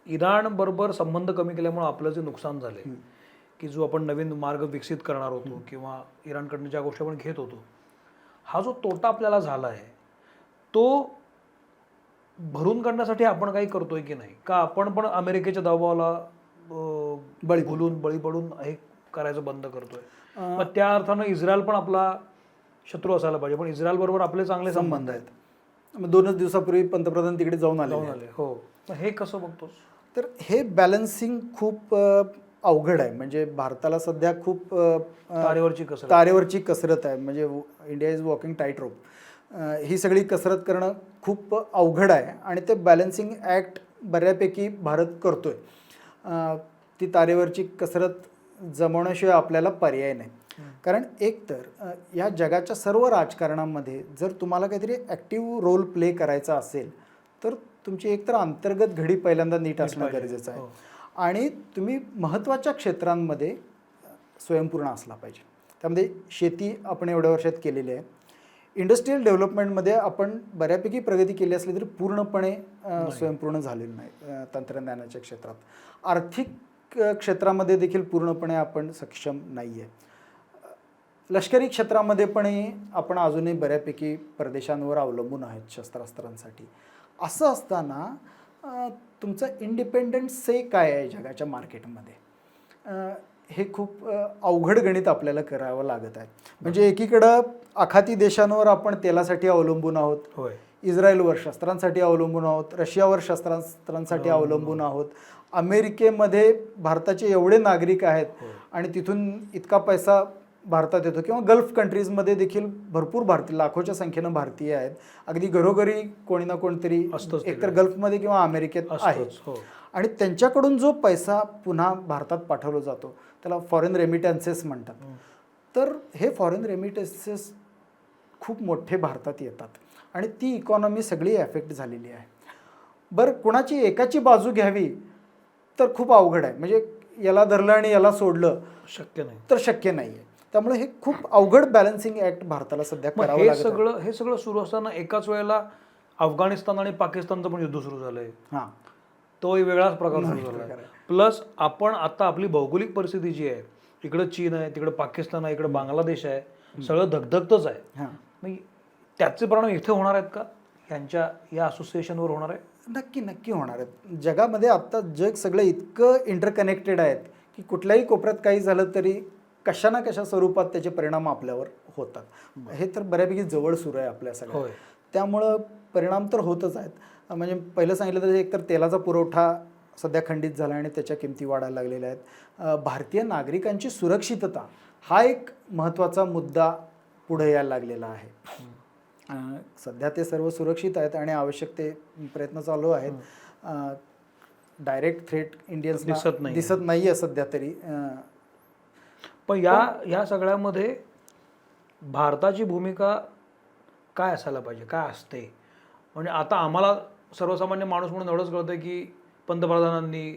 इराण बरोबर संबंध कमी केल्यामुळे आपलं जे नुकसान झाले, की जो आपण नवीन मार्ग विकसित करणार होतो किंवा इराणकडनं ज्या गोष्टी आपण घेत होतो, हा जो तोटा आपल्याला झाला आहे तो भरून काढण्यासाठी आपण काही करतोय की नाही, का आपण पण अमेरिकेच्या दबावाला बळी पडून हे करायचं बंद करतोय? मग त्या अर्थानं इस्रायल पण आपला शत्रू असायला पाहिजे, पण इस्रायल बरोबर आपले चांगले संबंध आहेत.
मग 2 दिवसापूर्वी पंतप्रधान तिकडे जाऊन आले.
हो, हे कसं बघतोस?
तर हे बॅलन्सिंग खूप अवघड आहे. म्हणजे भारताला सध्या खूप तारेवरची कसरत आहे. म्हणजे इंडिया इज वॉकिंग टाईट रोप. ही सगळी कसरत करणं खूप अवघड आहे आणि ते बॅलन्सिंग ॲक्ट बऱ्यापैकी भारत करतोय. ती तारेवरची कसरत जमवण्याशिवाय आपल्याला पर्याय नाही. कारण एकतर या जगाच्या सर्व राजकारणामध्ये जर तुम्हाला काहीतरी ॲक्टिव्ह रोल प्ले करायचा असेल तर तुमची एकतर अंतर्गत घडी पहिल्यांदा नीट असणं गरजेचं आहे आणि तुम्ही महत्त्वाच्या क्षेत्रांमध्ये स्वयंपूर्ण असला पाहिजे. त्यामध्ये शेती आपण एवढ्या वर्षात केलेली आहे. इंडस्ट्रियल डेव्हलपमेंटमध्ये आपण बऱ्यापैकी प्रगती केली असली तरी पूर्णपणे स्वयंपूर्ण झालेलं नाही तंत्रज्ञानाच्या क्षेत्रात. आर्थिक क्षेत्रामध्ये देखील पूर्णपणे आपण सक्षम नाही आहे. लष्करी क्षेत्रामध्ये पण आपण अजूनही बऱ्यापैकी परदेशांवर अवलंबून आहेत शस्त्रास्त्रांसाठी. असं असताना तुमचं इंडिपेंडंट से काय आहे जगाच्या मार्केटमध्ये, हे खूप अवघड गणित आपल्याला करावं लागत आहे. म्हणजे एकीकडं आखाती देशांवर आपण तेलासाठी अवलंबून आहोत, इस्रायलवर शस्त्रांसाठी अवलंबून आहोत, रशियावर शस्त्रास्त्रांसाठी अवलंबून आहोत, अमेरिकेमध्ये भारताचे एवढे नागरिक आहेत आणि तिथून इतका पैसा भारतात येतो, किंवा गल्फ कंट्रीजमध्ये देखील भरपूर भारतीय, लाखोच्या संख्येनं भारतीय आहेत. अगदी घरोघरी कोणी ना कोणतरी एकतर गल्फमध्ये किंवा अमेरिकेत आहे. आणि त्यांच्याकडून जो पैसा पुन्हा भारतात पाठवला जातो त्याला फॉरेन रेमिटन्सेस म्हणतात. तर हे फॉरेन रेमिटन्सेस खूप मोठे भारतात येतात आणि ती इकॉनॉमी सगळी एफेक्ट झालेली आहे. बरं, कुणाची एकाची बाजू घ्यावी तर खूप अवघड आहे. म्हणजे याला धरलं आणि याला सोडलं शक्य नाही आहे. त्यामुळे हे खूप अवघड बॅलन्सिंग ॲक्ट भारताला सध्या करावं लागतं.
हे सगळं सुरू असताना एकाच वेळेला अफगाणिस्तान आणि पाकिस्तानचं पण युद्ध सुरू झालंय. तो वेगळाच प्रकार सुरू झाला. प्लस आपण आता आपली भौगोलिक परिस्थिती जी आहे, इकडं चीन आहे, तिकडं पाकिस्तान आहे, इकडं बांगलादेश आहे, सगळं धगधगतच आहे. मग त्याचे परिणाम इथे होणार आहेत का, यांच्या या असोसिएशनवर होणार आहे?
नक्की होणार आहेत. जगामध्ये आता जग सगळं इतकं इंटरकनेक्टेड आहेत की कुठल्याही कोपऱ्यात काही झालं तरी कशा ना कशा स्वरूपात त्याचे परिणाम आपल्यावर होतात. हे तर बऱ्यापैकी जवळ सुरू आहे आपल्या सगळ्या. त्यामुळं परिणाम तर होतच आहेत. म्हणजे पहिलं सांगितलं तर एकतर तेलाचा पुरवठा सध्या खंडित झाला आणि त्याच्या किमती वाढायला लागलेल्या आहेत. भारतीय नागरिकांची सुरक्षितता हा एक महत्त्वाचा मुद्दा पुढे यायला लागलेला आहे. सध्या ते सर्व सुरक्षित आहेत आणि आवश्यक ते प्रयत्न चालू आहेत. डायरेक्ट थ्रेट इंडियन्स दिसत नाही आहे सध्या तरी.
पण या सगळ्यामध्ये भारताची भूमिका काय असायला पाहिजे, काय असते? म्हणजे आता आम्हाला सर्वसामान्य माणूस म्हणून एवढंच कळतं की पंतप्रधानांनी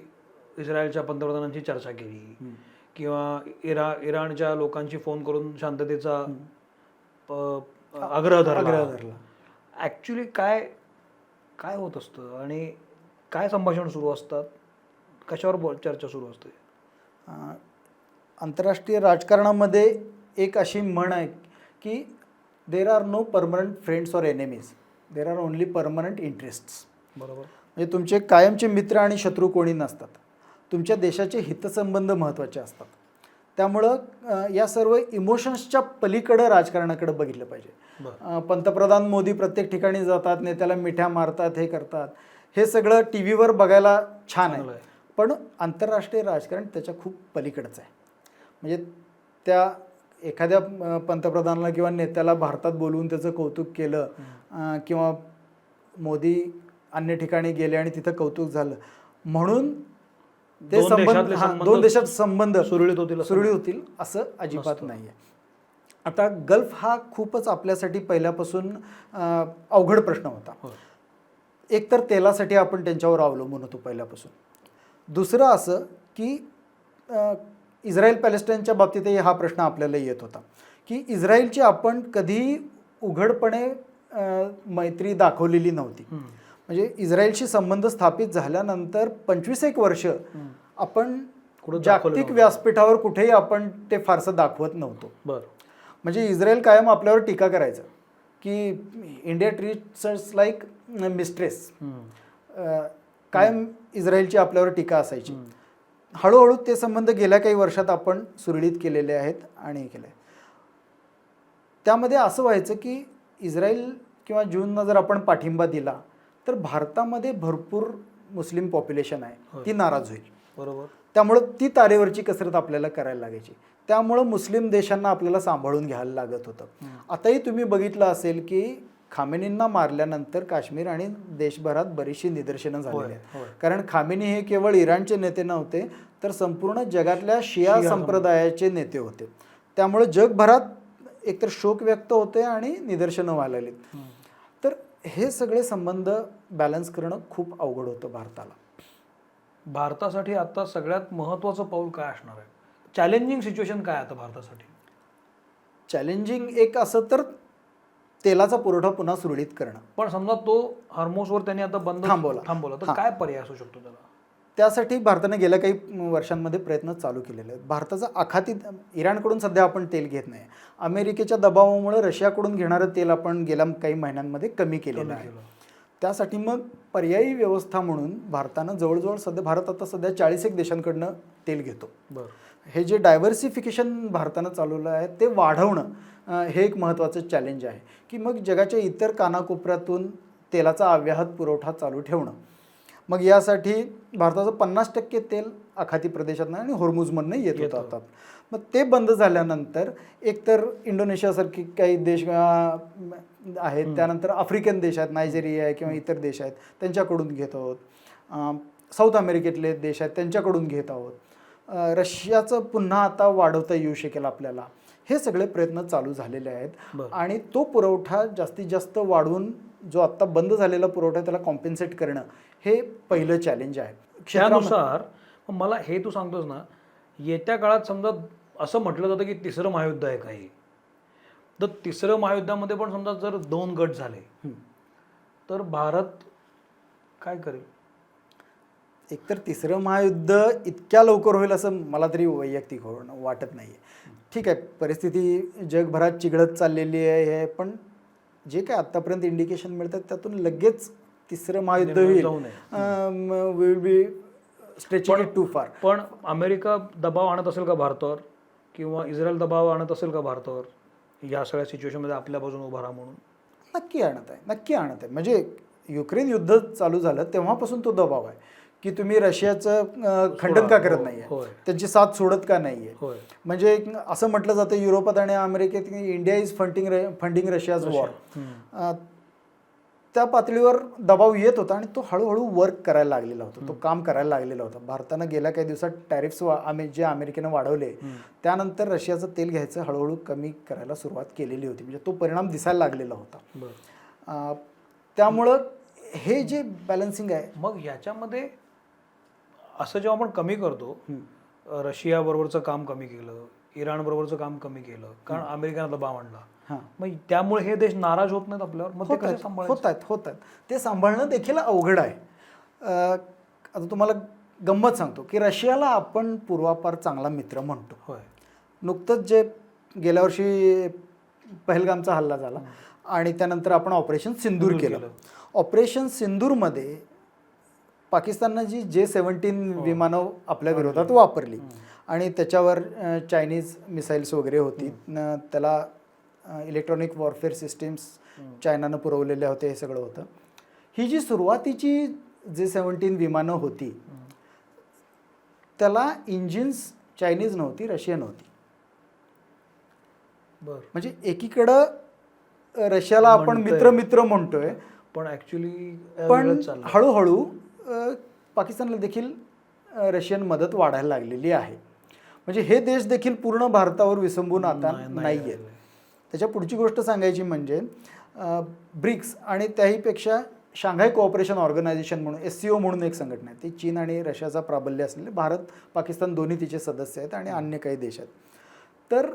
इस्रायलच्या पंतप्रधानांची चर्चा केली किंवा इराणच्या लोकांची फोन करून शांततेचा आग्रह धरला. ॲक्च्युली काय होत असतं आणि काय संभाषण सुरू असतात, कशावर चर्चा सुरू असते?
आंतरराष्ट्रीय राजकारणामध्ये एक अशी म्हण आहे की there are no permanent friends or enemies, there are only permanent interests.
बरोबर.
म्हणजे तुमचे कायमचे मित्र आणि शत्रू कोणी नसतात. तुमच्या देशाचे हितसंबंध महत्त्वाचे असतात. त्यामुळं या सर्व इमोशन्सच्या पलीकडं राजकारणाकडे बघितलं पाहिजे. पंतप्रधान मोदी प्रत्येक ठिकाणी जातात, नेत्याला मिठ्या मारतात, हे करतात, हे सगळं टी व्हीवर बघायला छान आहे. पण आंतरराष्ट्रीय राजकारण त्याच्या खूप पलीकडचं आहे. म्हणजे त्या एखाद्या पंतप्रधानाला किंवा नेत्याला भारतात बोलवून त्याचं कौतुक केलं किंवा मोदी अन्य ठिकाणी गेले आणि तिथं कौतुक झालं म्हणून ते
दोन देशातले
संबंध
संबंध
दोन देशात संबंध
सुरळीत होतील असं
सुरळीत होतील असं अजिबात नाहीये. आता गल्फ हा खूपच आपल्यासाठी पहिल्यापासून अवघड प्रश्न होता.
होय.
एक तर तेलासाठी आपण त्यांच्यावर अवलंबून होतो पहिल्यापासून. दुसरं असं की इस्रायल पॅलेस्टाईनच्या बाबतीतही हा प्रश्न आपल्याला येत होता की इस्रायलची आपण कधी उघडपणे मैत्री दाखवलेली नव्हती. म्हणजे इस्रायलशी संबंध स्थापित झाल्यानंतर 25 वर्ष आपण जागतिक व्यासपीठावर कुठेही आपण ते फारसं दाखवत नव्हतो.
बरं.
म्हणजे इस्रायल कायम आपल्यावर टीका करायचं की India treats us like mistress. कायम इस्रायलची आपल्यावर टीका असायची. हळूहळू ते संबंध गेल्या काही वर्षात आपण सुरळीत केलेले आहेत आणि केले. त्यामध्ये असं व्हायचं की इस्रायल किंवा ज्यूंना जर आपण पाठिंबा दिला तर भारतामध्ये भरपूर मुस्लिम पॉप्युलेशन आहे, ती नाराज होईल.
बरोबर.
त्यामुळं ती तारेवरची कसरत आपल्याला करायला लागायची. त्यामुळं मुस्लिम देशांना आपल्याला सांभाळून घ्यायला लागत होतं. आताही तुम्ही बघितलं असेल की खामेनींना मारल्यानंतर काश्मीर आणि देशभरात बरीचशी निदर्शनं झालेली आहेत. कारण खामेनी हे केवळ इराणचे नेते नव्हते तर संपूर्ण जगातल्या शिया संप्रदायाचे नेते होते. त्यामुळे जगभरात एकतर शोक व्यक्त होते आणि निदर्शनं व्हायला लागली. तर हे सगळे संबंध बॅलन्स करणं खूप अवघड होतं भारताला.
भारतासाठी आता सगळ्यात महत्त्वाचं पाऊल काय असणार आहे? चॅलेंजिंग सिच्युएशन काय आता भारतासाठी?
चॅलेंजिंग एक असं तर तेलाचा पुरवठा पुन्हा सुरळीत करणं.
पण समजा तो हॉर्मोसवर त्यांनी आता बंद थांबवला तर काय पर्याय असू शकतो त्याला?
त्यासाठी भारताने गेल्या काही वर्षांमध्ये प्रयत्न चालू केलेले आहेत. भारताचा आखाती इराणकडून सध्या आपण तेल घेत नाही. अमेरिकेच्या दबावामुळे रशियाकडून घेणारं तेल आपण गेल्या काही महिन्यांमध्ये कमी केलेलं आहे. त्यासाठी मग पर्यायी व्यवस्था म्हणून भारतानं जवळजवळ भारत आता सध्या 40 देशांकडनं तेल घेतो. हे जे डायव्हर्सिफिकेशन भारतानं चालवलं आहे ते वाढवणं हे एक महत्त्वाचं चॅलेंज आहे की मग जगाच्या इतर कानाकोपऱ्यातून तेलाचा अव्याहत पुरवठा चालू ठेवणं. मग यासाठी भारताचं 50% तेल आखाती प्रदेशातनं आणि होर्मुझमधनं येत होतं आता. मग ते बंद झाल्यानंतर एकतर इंडोनेशियासारखे काही देश आहेत, त्यानंतर आफ्रिकन देश आहेत, नायजेरिया आहे किंवा इतर देश आहेत त्यांच्याकडून घेत आहोत. साऊथ अमेरिकेतले देश आहेत त्यांच्याकडून घेत आहोत. रशियाचं पुन्हा आता वाढवता येऊ शकेल आपल्याला. हे सगळे प्रयत्न चालू झालेले आहेत आणि तो पुरवठा जास्तीत जास्त वाढवून जो आत्ता बंद झालेला पुरवठा त्याला कॉम्पेन्सेट करणं हे पहिलं चॅलेंज आहे.
त्यानुसार मला हे तू सांगतोस ना, येत्या काळात समजा असं म्हटलं जातं की तिसरं महायुद्ध आहे काही, तर तिसरं महायुद्धामध्ये पण समजा जर 2 गट झाले तर भारत काय करेल?
एकतर तिसरं महायुद्ध इतक्या लवकर होईल असं मला तरी वैयक्तिक वाटत नाही आहे. ठीक आहे, परिस्थिती जगभरात चिघळत चाललेली आहे, पण जे काय आत्तापर्यंत इंडिकेशन मिळतात त्यातून लगेच तिसरं महायुद्ध होईल will be stretching it too far.
पण अमेरिका दबाव आणत असेल का भारतावर, किंवा इस्रायल दबाव आणत असेल का भारतावर या सगळ्या सिच्युएशनमध्ये आपल्या बाजूने उभा राहा म्हणून?
नक्की आणत आहे. म्हणजे युक्रेन युद्ध चालू झालं तेव्हापासून तो दबाव आहे की तुम्ही रशियाचं खंडन का करत नाहीये, त्यांची साथ सोडत का नाहीये. म्हणजे असं म्हटलं जातं युरोपात आणि अमेरिकेत India is funding Russia's war. त्या पातळीवर दबाव येत होता आणि तो हळूहळू वर्क करायला लागलेला होता, तो काम करायला लागलेला होता. भारतानं गेल्या काही दिवसात टॅरिफ्स जे अमेरिकेनं वाढवले त्यानंतर रशियाचं तेल घ्यायचं हळूहळू कमी करायला सुरुवात केलेली होती. म्हणजे तो परिणाम दिसायला लागलेला होता. त्यामुळं हे जे बॅलन्सिंग आहे.
मग याच्यामध्ये असं जेव्हा आपण कमी करतो, रशिया बरोबरचं काम कमी केलं, इराण बरोबरचं काम कमी केलं, कारण अमेरिकेनं दबाव आणला, मग त्यामुळे हे देश नाराज होत नाहीत आपल्यावर? मग
होत आहेत. ते सांभाळणं देखील अवघड आहे. आता तुम्हाला गंमत सांगतो की रशियाला आपण पूर्वापार चांगला मित्र म्हणतो. नुकतंच जे गेल्या वर्षी पहलगामचा हल्ला झाला आणि त्यानंतर आपण ऑपरेशन सिंदूर केलं. ऑपरेशन सिंदूरमध्ये पाकिस्ताननं जी J-17 विमानं आपल्या विरोधात वापरली आणि त्याच्यावर चायनीज मिसाईल्स वगैरे होती, त्याला इलेक्ट्रॉनिक वॉरफेअर सिस्टीम्स चायनानं पुरवलेल्या होत्या, हे सगळं होतं. ही जी सुरुवातीची J-17 विमानं होती त्याला इंजिन्स चायनीज नव्हती, रशियन होती. म्हणजे एकीकडं रशियाला आपण मित्र म्हणतोय,
पण ऍक्च्युली
पण हळूहळू पाकिस्तानला देखील रशियन मदत वाढायला लागलेली आहे. म्हणजे हे देश देखील पूर्ण भारतावर विसंबून आता नाही आहेत. त्याच्या पुढची गोष्ट सांगायची म्हणजे ब्रिक्स आणि त्याहीपेक्षा शांघाय कोऑपरेशन ऑर्गनायझेशन म्हणून SCO म्हणून एक संघटना आहे. ती चीन आणि रशियाचा प्राबल्य असलेले, भारत पाकिस्तान दोन्ही तिचे सदस्य आहेत आणि अन्य काही देश आहेत. तर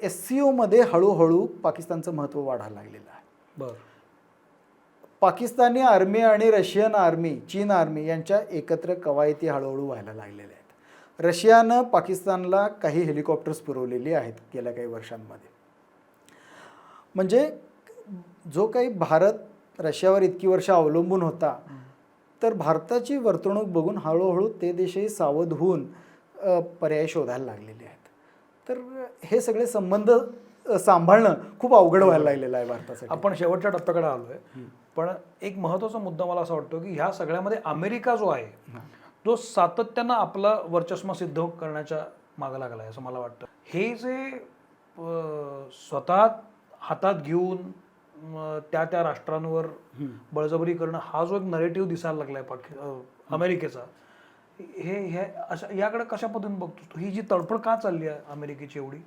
SCO मध्ये हळूहळू पाकिस्तानचं महत्त्व वाढायला लागलेलं आहे.
बरं.
पाकिस्तानी आर्मी आणि रशियन आर्मी, चीन आर्मी यांच्या एकत्र कवायती हळूहळू व्हायला लागलेल्या आहेत. रशियानं पाकिस्तानला काही हेलिकॉप्टर्स पुरवलेली आहेत गेल्या काही वर्षांमध्ये. म्हणजे जो काही भारत रशियावर इतकी वर्ष अवलंबून होता, तर भारताची वर्तणूक बघून हळूहळू ते देशही सावध होऊन पर्याय शोधायला लागलेले आहेत. तर हे सगळे संबंध सांभाळणं खूप अवघड व्हायला लागलेलं आहे भारतासाठी.
आपण शेवटच्या टप्प्याकडे आलोय, पण एक महत्त्वाचा मुद्दा मला असा वाटतो की ह्या सगळ्यामध्ये अमेरिका जो आहे, जो सातत्यानं आपलं वर्चस्व सिद्ध करण्याच्या मागं लागला आहे असं मला वाटतं. हे जे स्वतः हातात घेऊन त्या त्या राष्ट्रांवर बळजबरी करणं, हा जो एक नरेटिव्ह दिसायला लागलाय अमेरिकेचा, हे अशा याकडे कशा पद्धतीने बघतो? ही जी तडफड का चालली आहे अमेरिकेची एवढी?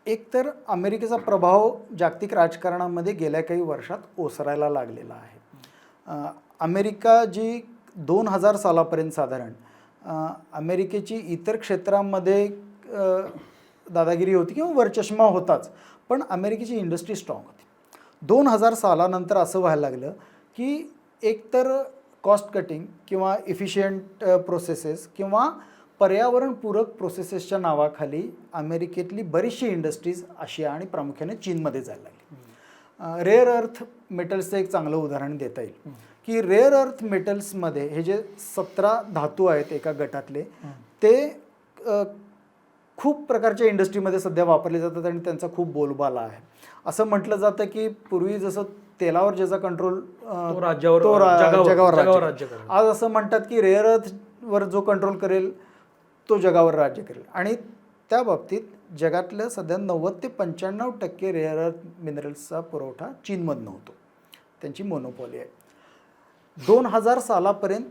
एक तर अमेरिकेचा प्रभाव जागतिक राजकारणामध्ये गेल्या काही वर्षात ओसरायला लागलेला आहे. अमेरिका जी 2000 सालापर्यंत साधारण अमेरिकेची इतर क्षेत्रामध्ये दादागिरी होती किंवा वरचष्मा होताच, पण अमेरिकेची इंडस्ट्री स्ट्रॉंग होती. 2000 सालानंतर असं व्हायला लागलं की एकतर कॉस्ट कटिंग किंवा इफिशियंट प्रोसेसेस किंवा पर्यावरणपूरक प्रोसेसेसच्या नावाखाली अमेरिकेतली बरीचशी इंडस्ट्रीज आशिया आणि प्रामुख्याने चीनमध्ये जायला लागली. रेअर अर्थ मेटल्सचं एक चांगलं उदाहरण देता येईल की रेअर अर्थ मेटल्समध्ये हे जे 17 धातू आहेत एका गटातले, ते खूप प्रकारच्या इंडस्ट्रीमध्ये सध्या वापरले जातात आणि त्यांचा खूप बोलबाला आहे. असं म्हटलं जातं की पूर्वी जसं तेलावर ज्याचा कंट्रोल जगावर राज्य करेल, आज असं म्हणतात की रेअर अर्थवर जो कंट्रोल करेल तो जगावर राज्य करेल. आणि त्या बाबतीत जगातल्या सध्या 90 ते 95% रेअर अर्थ मिनरल्सचा पुरवठा चीनमधनं होतो. त्यांची मोनोपॉली आहे. 2000 सालापर्यंत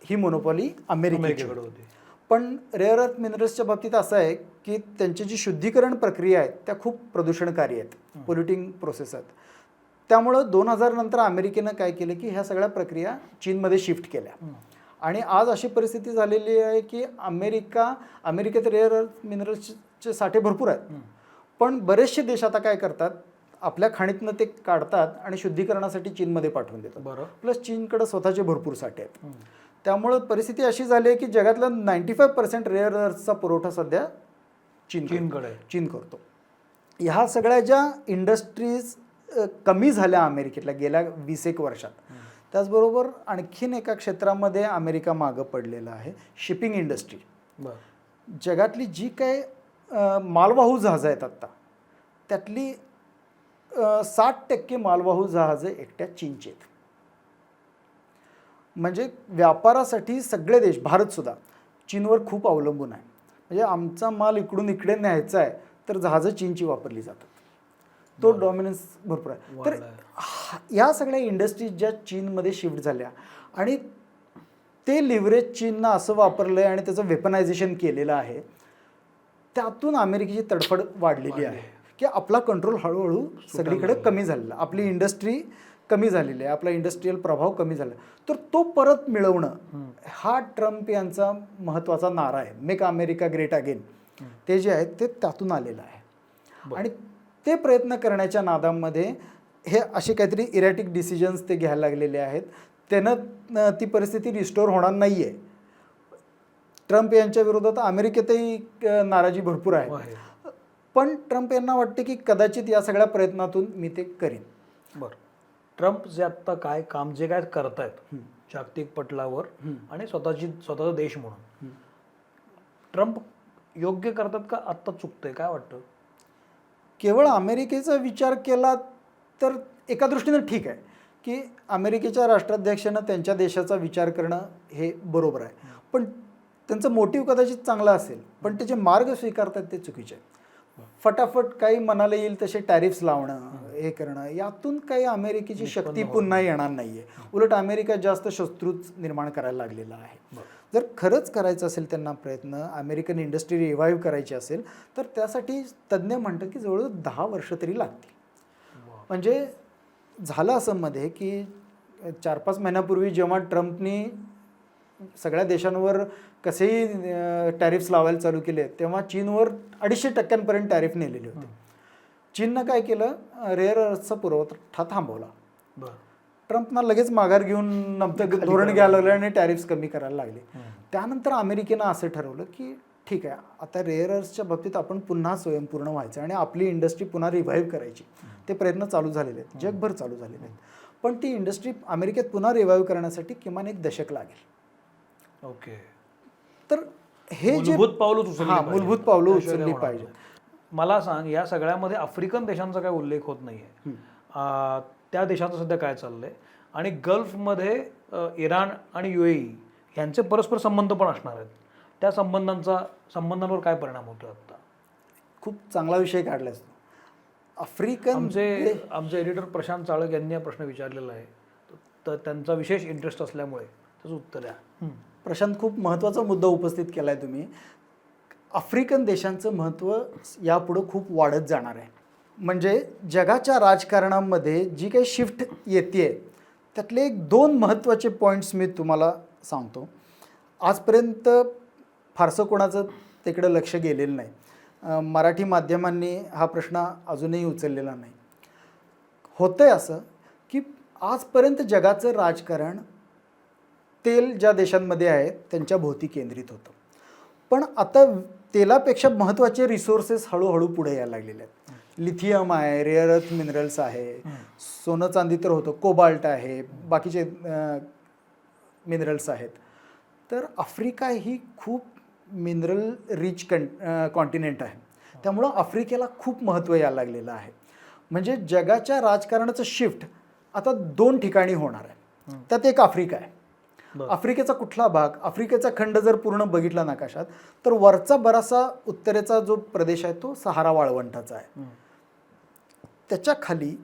ही मोनोपॉली अमेरिकेकडे होती. पण रेअर अर्थ मिनरल्सच्या बाबतीत असं आहे की त्यांची जी शुद्धीकरण प्रक्रिया आहेत त्या खूप प्रदूषणकारी आहेत, पोल्युटिंग प्रोसेस आहेत. त्यामुळं 2000 नंतर अमेरिकेनं काय केलं की ह्या सगळ्या प्रक्रिया चीनमध्ये शिफ्ट केल्या. आणि आज अशी परिस्थिती झालेली आहे की अमेरिकेत रेअर अर्थ मिनरल्सचे साठे भरपूर आहेत, पण बरेचसे देश आता काय करतात, आपल्या खाणीतनं ते काढतात आणि शुद्धीकरणासाठी चीनमध्ये पाठवून देतात. प्लस चीनकडे स्वतःचे भरपूर साठे आहेत. त्यामुळं परिस्थिती अशी झाली आहे की जगातला 95% रेअर अर्थचा पुरवठा सध्या चीन करतो. ह्या सगळ्या ज्या इंडस्ट्रीज कमी झाल्या अमेरिकेतल्या गेल्या 20 वर्षात, त्याचबरोबर आणखीन एका क्षेत्रामध्ये अमेरिका मागं पडलेला आहे, शिपिंग इंडस्ट्री. जगातली जी काय मालवाहू जहाजं आहेत आत्ता, त्यातली 60% मालवाहू जहाजं एकट्या चीनची आहेत. म्हणजे व्यापारासाठी सगळे देश, भारतसुद्धा चीनवर खूप अवलंबून आहे. म्हणजे आमचा माल इकडून इकडे न्यायचा आहे तर जहाजं चीनची वापरली जातात. तो डॉमिनन्स भरपूर आहे. तर ह्या सगळ्या इंडस्ट्रीज ज्या चीनमध्ये शिफ्ट झाल्या आणि ते लिव्हरेज चीननं असं वापरलं आहे आणि त्याचं वेपनायझेशन केलेलं आहे, त्यातून अमेरिकेची तडफड वाढलेली आहे की आपला कंट्रोल हळूहळू सगळीकडे कमी झालेला, आपली इंडस्ट्री कमी झालेली आहे, आपला इंडस्ट्रीयल प्रभाव कमी झाला. तर तो परत मिळवणं हा ट्रम्प यांचा महत्त्वाचा नारा आहे. मेक अमेरिका ग्रेट अगेन, ते जे आहे ते त्यातून आलेलं आहे. आणि ते प्रयत्न करण्याच्या नादामध्ये हे असे काहीतरी इरॅटिक डिसिजन्स ते घ्यायला लागलेले आहेत. त्यानं ती परिस्थिती रिस्टोर होणार नाही आहे. ट्रम्प यांच्या विरोधात अमेरिकेतही नाराजी भरपूर आहे, पण ट्रम्प यांना वाटते की कदाचित या सगळ्या प्रयत्नातून मी ते करीन.
बरं, ट्रम्प जे आत्ता काय काम जे काय करतायत जागतिक पटलावर आणि स्वतःचा देश म्हणून, ट्रम्प योग्य करतात का आत्ता चुकतंय, काय वाटतं?
केवळ अमेरिकेचा विचार केला तर एका दृष्टीनं ठीक आहे की अमेरिकेच्या राष्ट्राध्यक्षांना त्यांच्या देशाचा विचार करणं हे बरोबर आहे, पण त्यांचं मोटिव्ह कदाचित चांगला असेल, पण त्याचे मार्ग स्वीकारतात ते चुकीचे आहेत. फटाफट काही मनाला येईल तसे टॅरिफ्स लावणं, हे करणं, यातून काही अमेरिकेची शक्ती पुन्हा येणार नाहीये. उलट अमेरिका जास्त शत्रूच निर्माण करायला लागलेला आहे. जर खरंच करायचं असेल त्यांना प्रयत्न, अमेरिकन इंडस्ट्री रिवाईव्ह करायची असेल, तर त्यासाठी तज्ज्ञ म्हणतात की जवळजवळ 10 वर्ष तरी लागतील. म्हणजे झालं असं मध्ये की 4-5 महिन्यापूर्वी जेव्हा ट्रम्पनी सगळ्या देशांवर कसेही टॅरिफ्स लावायला चालू केले, तेव्हा चीनवर 250% टॅरिफ नेलेले होते. चीननं काय केलं, रेअर अर्थचा पुरवठा थांबवला. ट्रम्पना लगेच माघार घेऊन नंतर धोरण घ्यायला लागलं आणि टॅरिफ्स कमी करायला लागले. त्यानंतर अमेरिकेनं असं ठरवलं की ठीक आहे, आता रेअर अर्थच्या बाबतीत आपण पुन्हा स्वयंपूर्ण व्हायचं आणि आपली इंडस्ट्री पुन्हा रिव्हाइव्ह करायची. ते प्रयत्न चालू झालेले आहेत, जगभर चालू झालेले आहेत. पण ती इंडस्ट्री अमेरिकेत पुन्हा रिव्हाइव्ह करण्यासाठी किमान 1 दशक लागेल.
ओके.
तर हे जे
मूलभूत पावलं
उचलली पाहिजे.
मला सांग, या सगळ्यामध्ये आफ्रिकन देशांचा काय उल्लेख होत नाहीये. त्या देशांचं सध्या काय चाललंय, आणि गल्फमध्ये इराण आणि UAE यांचे परस्पर संबंध पण असणार आहेत. त्या संबंधांवर काय परिणाम होतो आता?
खूप चांगला विषय काढलास. आफ्रिकन
आमचे एडिटर प्रशांत चाळक यांनी हा प्रश्न विचारलेला आहे, तर त्यांचा विशेष इंटरेस्ट असल्यामुळे त्याचं उत्तर द्या.
प्रशांत, खूप महत्त्वाचा मुद्दा उपस्थित केला आहे तुम्ही. आफ्रिकन देशांचं महत्त्व यापुढं खूप वाढत जाणार आहे. म्हणजे जगाच्या राजकारणामध्ये जी काही शिफ्ट येते, त्यातले 2 महत्त्वाचे पॉईंट्स मी तुम्हाला सांगतो. आजपर्यंत फारसं कोणाचं तिकडं लक्ष गेलेलं नाही. मराठी माध्यमांनी हा प्रश्न अजूनही उचललेला नाही. होतंय असं की आजपर्यंत जगाचं राजकारण तेल ज्या देशांमध्ये आहेत त्यांच्या भोवती केंद्रित होतं. पण आता तेलापेक्षा महत्त्वाचे रिसोर्सेस हळूहळू पुढे यायला लागलेले आहेत. लिथियम आहे, रेअर अर्थ मिनरल्स आहे, सोनं चांदी तर होतं, कोबाल्ट आहे, बाकीचे मिनरल्स आहेत. तर आफ्रिका ही खूप मिनरल रिच कॉन्टिनेंट आहे. त्यामुळं आफ्रिकेला खूप महत्त्व यायला लागलेलं आहे. म्हणजे जगाच्या राजकारणाचं शिफ्ट आता 2 ठिकाणी होणार आहे. त्यात एक आफ्रिका आहे. आफ्रिकेचा कुठला भाग, आफ्रिकेचा खंड जर पूर्ण बघितला नकाशात, तर वरचा बराचसा उत्तरेचा जो प्रदेश आहे तो सहारा वाळवंटाचा आहे. त्याच्या खाली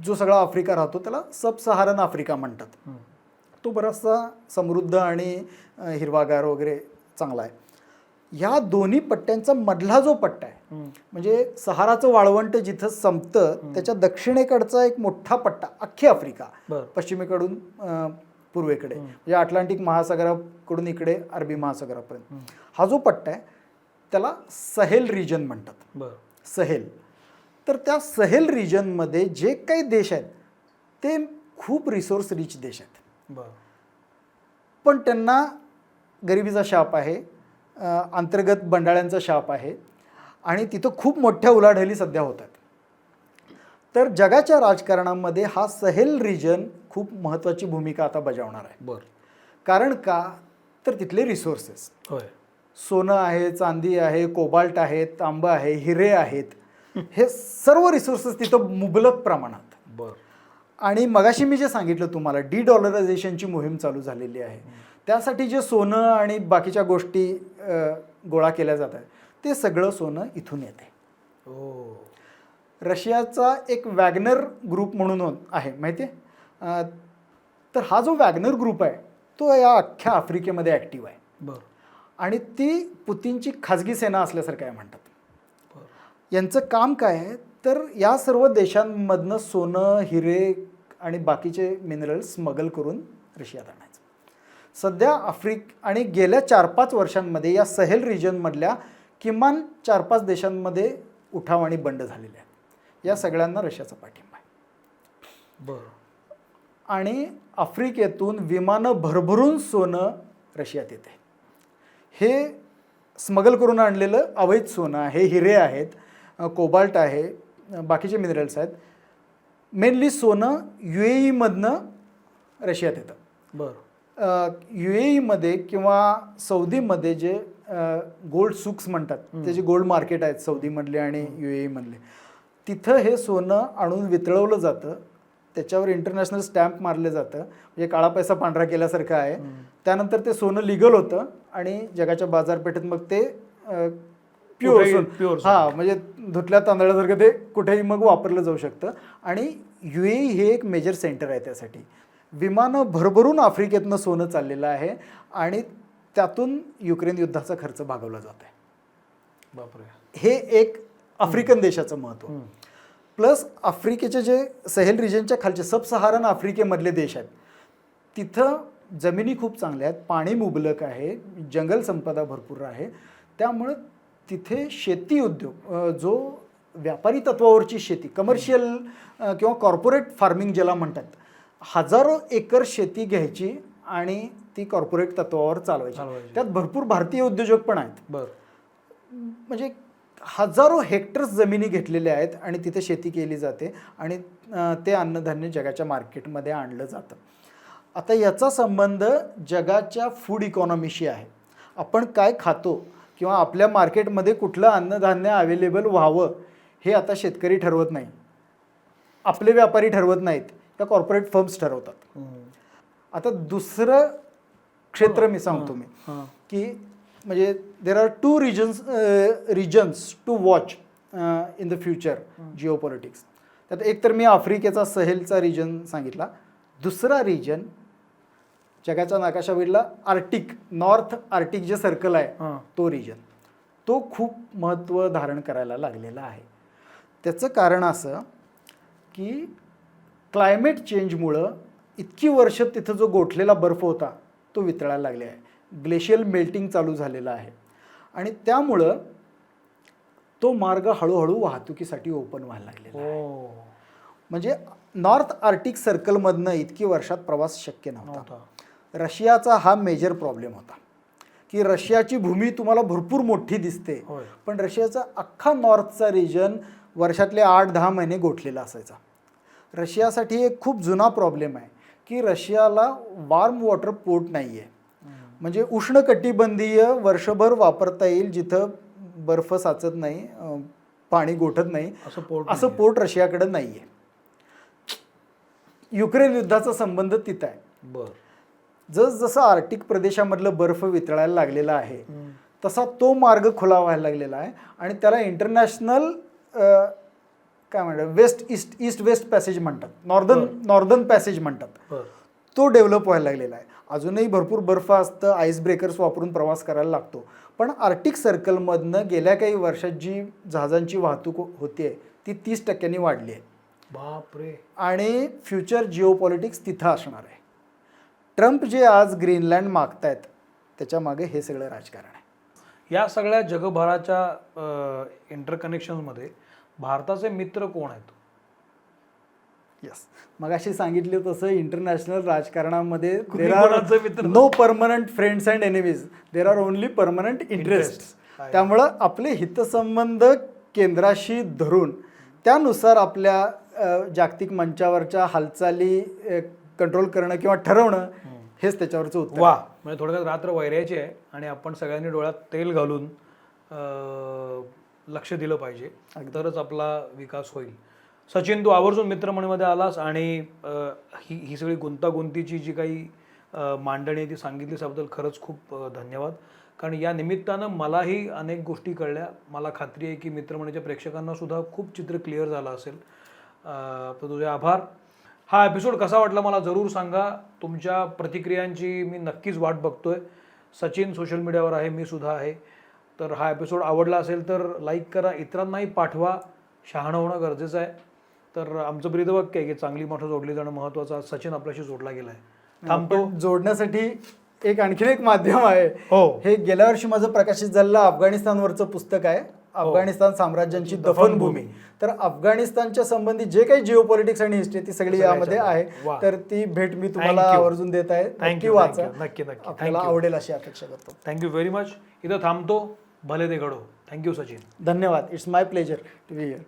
जो सगळा आफ्रिका राहतो त्याला सब सहारन आफ्रिका म्हणतात. तो बराचसा समृद्ध आणि हिरवागार वगैरे चांगला आहे. ह्या दोन्ही पट्ट्यांचा मधला जो पट्टा आहे, म्हणजे सहाराचं वाळवंट जिथं संपतं त्याच्या दक्षिणेकडचा एक मोठा पट्टा, अख्खी आफ्रिका, पश्चिमेकडून पूर्वेकडे, म्हणजे अटलांटिक महासागराकडून इकडे अरबी महासागरापर्यंत, हा जो पट्टा आहे त्याला सहेल रिजन म्हणतात. सहेल. तर त्या सहेल रिजनमध्ये जे काही देश आहेत ते खूप रिसोर्स रिच देश आहेत. पण त्यांना गरिबीचा शाप आहे, अंतर्गत बंडाळ्यांचा शाप आहे, आणि तिथं खूप मोठ्या उलाढाली सध्या होतात. तर जगाच्या राजकारणामध्ये हा सहेल रिजन खूप महत्त्वाची भूमिका आता बजावणार आहे. कारण का, तर तिथले रिसोर्सेस, सोनं आहे, चांदी आहे, कोबाल्ट आहे, तांबं आहे, हिरे आहेत, हे सर्व रिसोर्सेस तिथं मुबलक प्रमाणात. आणि मगाशी मी जे सांगितलं तुम्हाला, डॉलरायझेशनची मोहीम चालू झालेली आहे. त्यासाठी जे सोनं आणि बाकीच्या गोष्टी गोळा केल्या जात आहेत ते सगळं सोनं इथून येते. रशियाचा एक वॅगनर ग्रुप म्हणून आहे, माहिती आहे. तर हा जो वॅगनर ग्रुप आहे तो या अख्ख्या आफ्रिकेमध्ये ॲक्टिव्ह आहे. आणि ती पुतीनची खाजगी सेना असल्यासारखं आहे म्हणतात. यांचं काम काय आहे, तर या सर्व देशांमधनं सोनं, हिरे आणि बाकीचे मिनरल्स स्मगल करून रशियात आणायचं. सध्या आणि गेल्या 4-5 वर्षांमध्ये या सहेल रिजनमधल्या किमान 4-5 देशांमध्ये उठाव आणि बंड झालेले आहेत. या सगळ्यांना रशियाचा पाठिंबा आहे. आणि आफ्रिकेतून विमानं भरभरून सोनं रशियात येते. हे स्मगल करून आणलेलं अवैध सोनं आहे, हिरे आहेत, कोबाल्ट आहे, बाकीचे मिनरल्स आहेत. मेनली सोनं UAE मधनं रशियात येतं. UAE मध्ये किंवा सौदीमध्ये जे गोल्ड सुक्स म्हणतात, ते जे गोल्ड मार्केट आहेत सौदीमधले आणि UAE मधले, तिथं हे सोनं आणून वितळवलं जातं. त्याच्यावर इंटरनॅशनल स्टॅम्प मारले जातं, म्हणजे काळा पैसा पांढरा केल्यासारखं आहे. त्यानंतर ते सोनं लिगल होतं आणि जगाच्या बाजारपेठेत मग ते प्युअर हा म्हणजे धुतल्या तांदळासारखं ते कुठेही मग वापरलं जाऊ शकतं. आणि UAE हे एक मेजर सेंटर आहे त्यासाठी. विमानं भरभरून आफ्रिकेतनं सोनं चाललेलं आहे आणि त्यातून युक्रेन युद्धाचा खर्च भागवला जात आहे.
बापरे.
हे एक आफ्रिकन देशाचं महत्त्व. प्लस आफ्रिकेचे जे सहेल रिजनच्या खालचे सब सहारन आफ्रिकेमधले देश आहेत तिथं जमिनी खूप चांगल्या आहेत, पाणी मुबलक आहे, जंगल संपदा भरपूर आहे. त्यामुळं तिथे शेती उद्योग जो व्यापारी तत्वावरची शेती, कमर्शियल किंवा कॉर्पोरेट फार्मिंग ज्याला म्हणतात, हजारो एकर शेती घ्यायची आणि ती कॉर्पोरेट तत्वावर चालवायची. त्यात भरपूर भारतीय उद्योजक पण आहेत. म्हणजे हजारो हेक्टर्स जमिनी घेतलेल्या आहेत आणि तिथे शेती केली जाते आणि ते अन्नधान्य जगाच्या मार्केटमध्ये आणलं जातं. आता याचा संबंध जगाच्या फूड इकॉनॉमीशी आहे. आपण काय खातो किंवा आपल्या मार्केटमध्ये कुठलं अन्नधान्य अवेलेबल व्हावं हे आता शेतकरी ठरवत नाही, आपले व्यापारी ठरवत नाहीत, या कॉर्पोरेट फर्म्स ठरवतात. आता दुसरं क्षेत्र मी सांगतो मी की म्हणजे there are 2 reasons to watch in the future geopolitics. त्यात एक तर मी आफ्रिकेचा सहेलचा रिजन सांगितला. दुसरा रिजन जगाच्या नकाशावरला आर्टिक, नॉर्थ आर्टिक जे सर्कल आहे तो रिजन, तो खूप महत्त्व धारण करायला लागलेला आहे. त्याचं कारण असं की क्लायमेट चेंजमुळं इतकी वर्ष तिथं जो गोठलेला बर्फ होता तो वितळायला लागले आहे. ग्लेशियल मेल्टिंग चालू झालेलं आहे आणि त्यामुळं तो मार्ग हळूहळू वाहतुकीसाठी ओपन व्हायला लागलेला आहे. म्हणजे नॉर्थ आर्टिक सर्कलमधनं इतकी वर्षात प्रवास शक्य नव्हता. रशियाचा हा मेजर प्रॉब्लेम होता की रशियाची भूमी तुम्हाला भरपूर मोठी दिसते, पण रशियाचा अख्खा नॉर्थचा रिजन वर्षातले 8-10 महिने गोठलेला असायचा. रशियासाठी एक खूप जुना प्रॉब्लेम आहे की रशियाला वार्म वॉटर पोर्ट नाही आहे. म्हणजे उष्णकटिबंधीय वर्षभर वापरता येईल जिथं बर्फ साचत नाही, पाणी गोठत नाही असं पोर्ट रशियाकडे नाही आहे. युक्रेन युद्धाचा संबंध तिथं आहे. जसजसं आर्टिक प्रदेशामधलं बर्फ वितळायला लागलेला आहे तसा तो मार्ग खुला व्हायला लागलेला आहे आणि त्याला इंटरनॅशनल काय म्हणतात ईस्ट वेस्ट पॅसेज म्हणतात, नॉर्दर्न पॅसेज म्हणतात. तो डेव्हलप व्हायला लागलेला आहे. अजूनही भरपूर बर्फ असतं, आईस ब्रेकर्स वापरून प्रवास करायला लागतो, पण आर्टिक सर्कलमधनं गेल्या काही वर्षात जी जहाजांची वाहतूक होते ती 30% वाढली आहे.
बापरे.
आणि फ्युचर जिओ पॉलिटिक्स तिथं असणार आहे. ट्रम्प जे आज ग्रीनलँड मागतायत त्याच्या मागे हे सगळं राजकारण आहे.
या सगळ्या जगभराच्या इंटरकनेक्शनमध्ये भारताचे मित्र कोण आहेत?
यस, मगाशी सांगितले तसं इंटरनॅशनल राजकारणामध्ये there are no permanent friends and enemies, there are only permanent interest. त्यामुळं आपले हितसंबंध केंद्राशी धरून त्यानुसार आपल्या जागतिक मंचावरच्या हालचाली कंट्रोल करणं किंवा ठरवणं हेच त्याच्यावरचं उत्तर.
वा, म्हणजे थोडक्यात रात्र वैरायची आहे आणि आपण सगळ्यांनी डोळ्यात तेल घालून लक्ष दिलं पाहिजे, तरच आपला विकास होईल. सचिन, तू आवर्जून मित्रमंडळीमध्ये आलास आणि ही सगळी गुंतागुंतीची जी काही मांडणी आहे ती सांगितली, त्याबद्दल खरंच खूप धन्यवाद. कारण या निमित्तानं मलाही अनेक गोष्टी कळल्या. मला खात्री आहे की मित्रमंडळीच्या प्रेक्षकांना सुद्धा खूप चित्र क्लिअर झालं असेल. तर तुझे आभार. हा एपिसोड कसा वाटला मला जरूर सांगा. तुमच्या प्रतिक्रियांची मी नक्कीच वाट बघतोय. सचिन सोशल मीडियावर आहे, मी सुद्धा आहे. तर हा एपिसोड आवडला असेल तर लाईक करा, इतरांनाही पाठवा. शहाणं होणं गरजेचं आहे. तर आमचं ब्रीदवाक्य आहे की चांगली मोठं जोडली जाणं महत्त्वाचं. आज सचिन आपल्याशी जोडला गेलाय. थांबतो.
जोडण्यासाठी आणखीन एक माध्यम आहे. हे गेल्या वर्षी माझं प्रकाशित झालेलं अफगाणिस्तानवरचं पुस्तक आहे, अफगाणिस्तान साम्राज्यांची दफनभूमी. तर अफगाणिस्तानच्या संबंधित जे काही जिओ पॉलिटिक्स आणि हिस्ट्री ती सगळी यामध्ये आहे. तर ती भेट मी तुम्हाला आवर्जून देत आहे. नक्की वाचा,
नक्की
आपल्याला आवडेल अशी अपेक्षा करतो.
Thank you very much. इथं थांबतो. भले ते घडो. थँक्यू सचिन.
धन्यवाद. It's my pleasure to be here.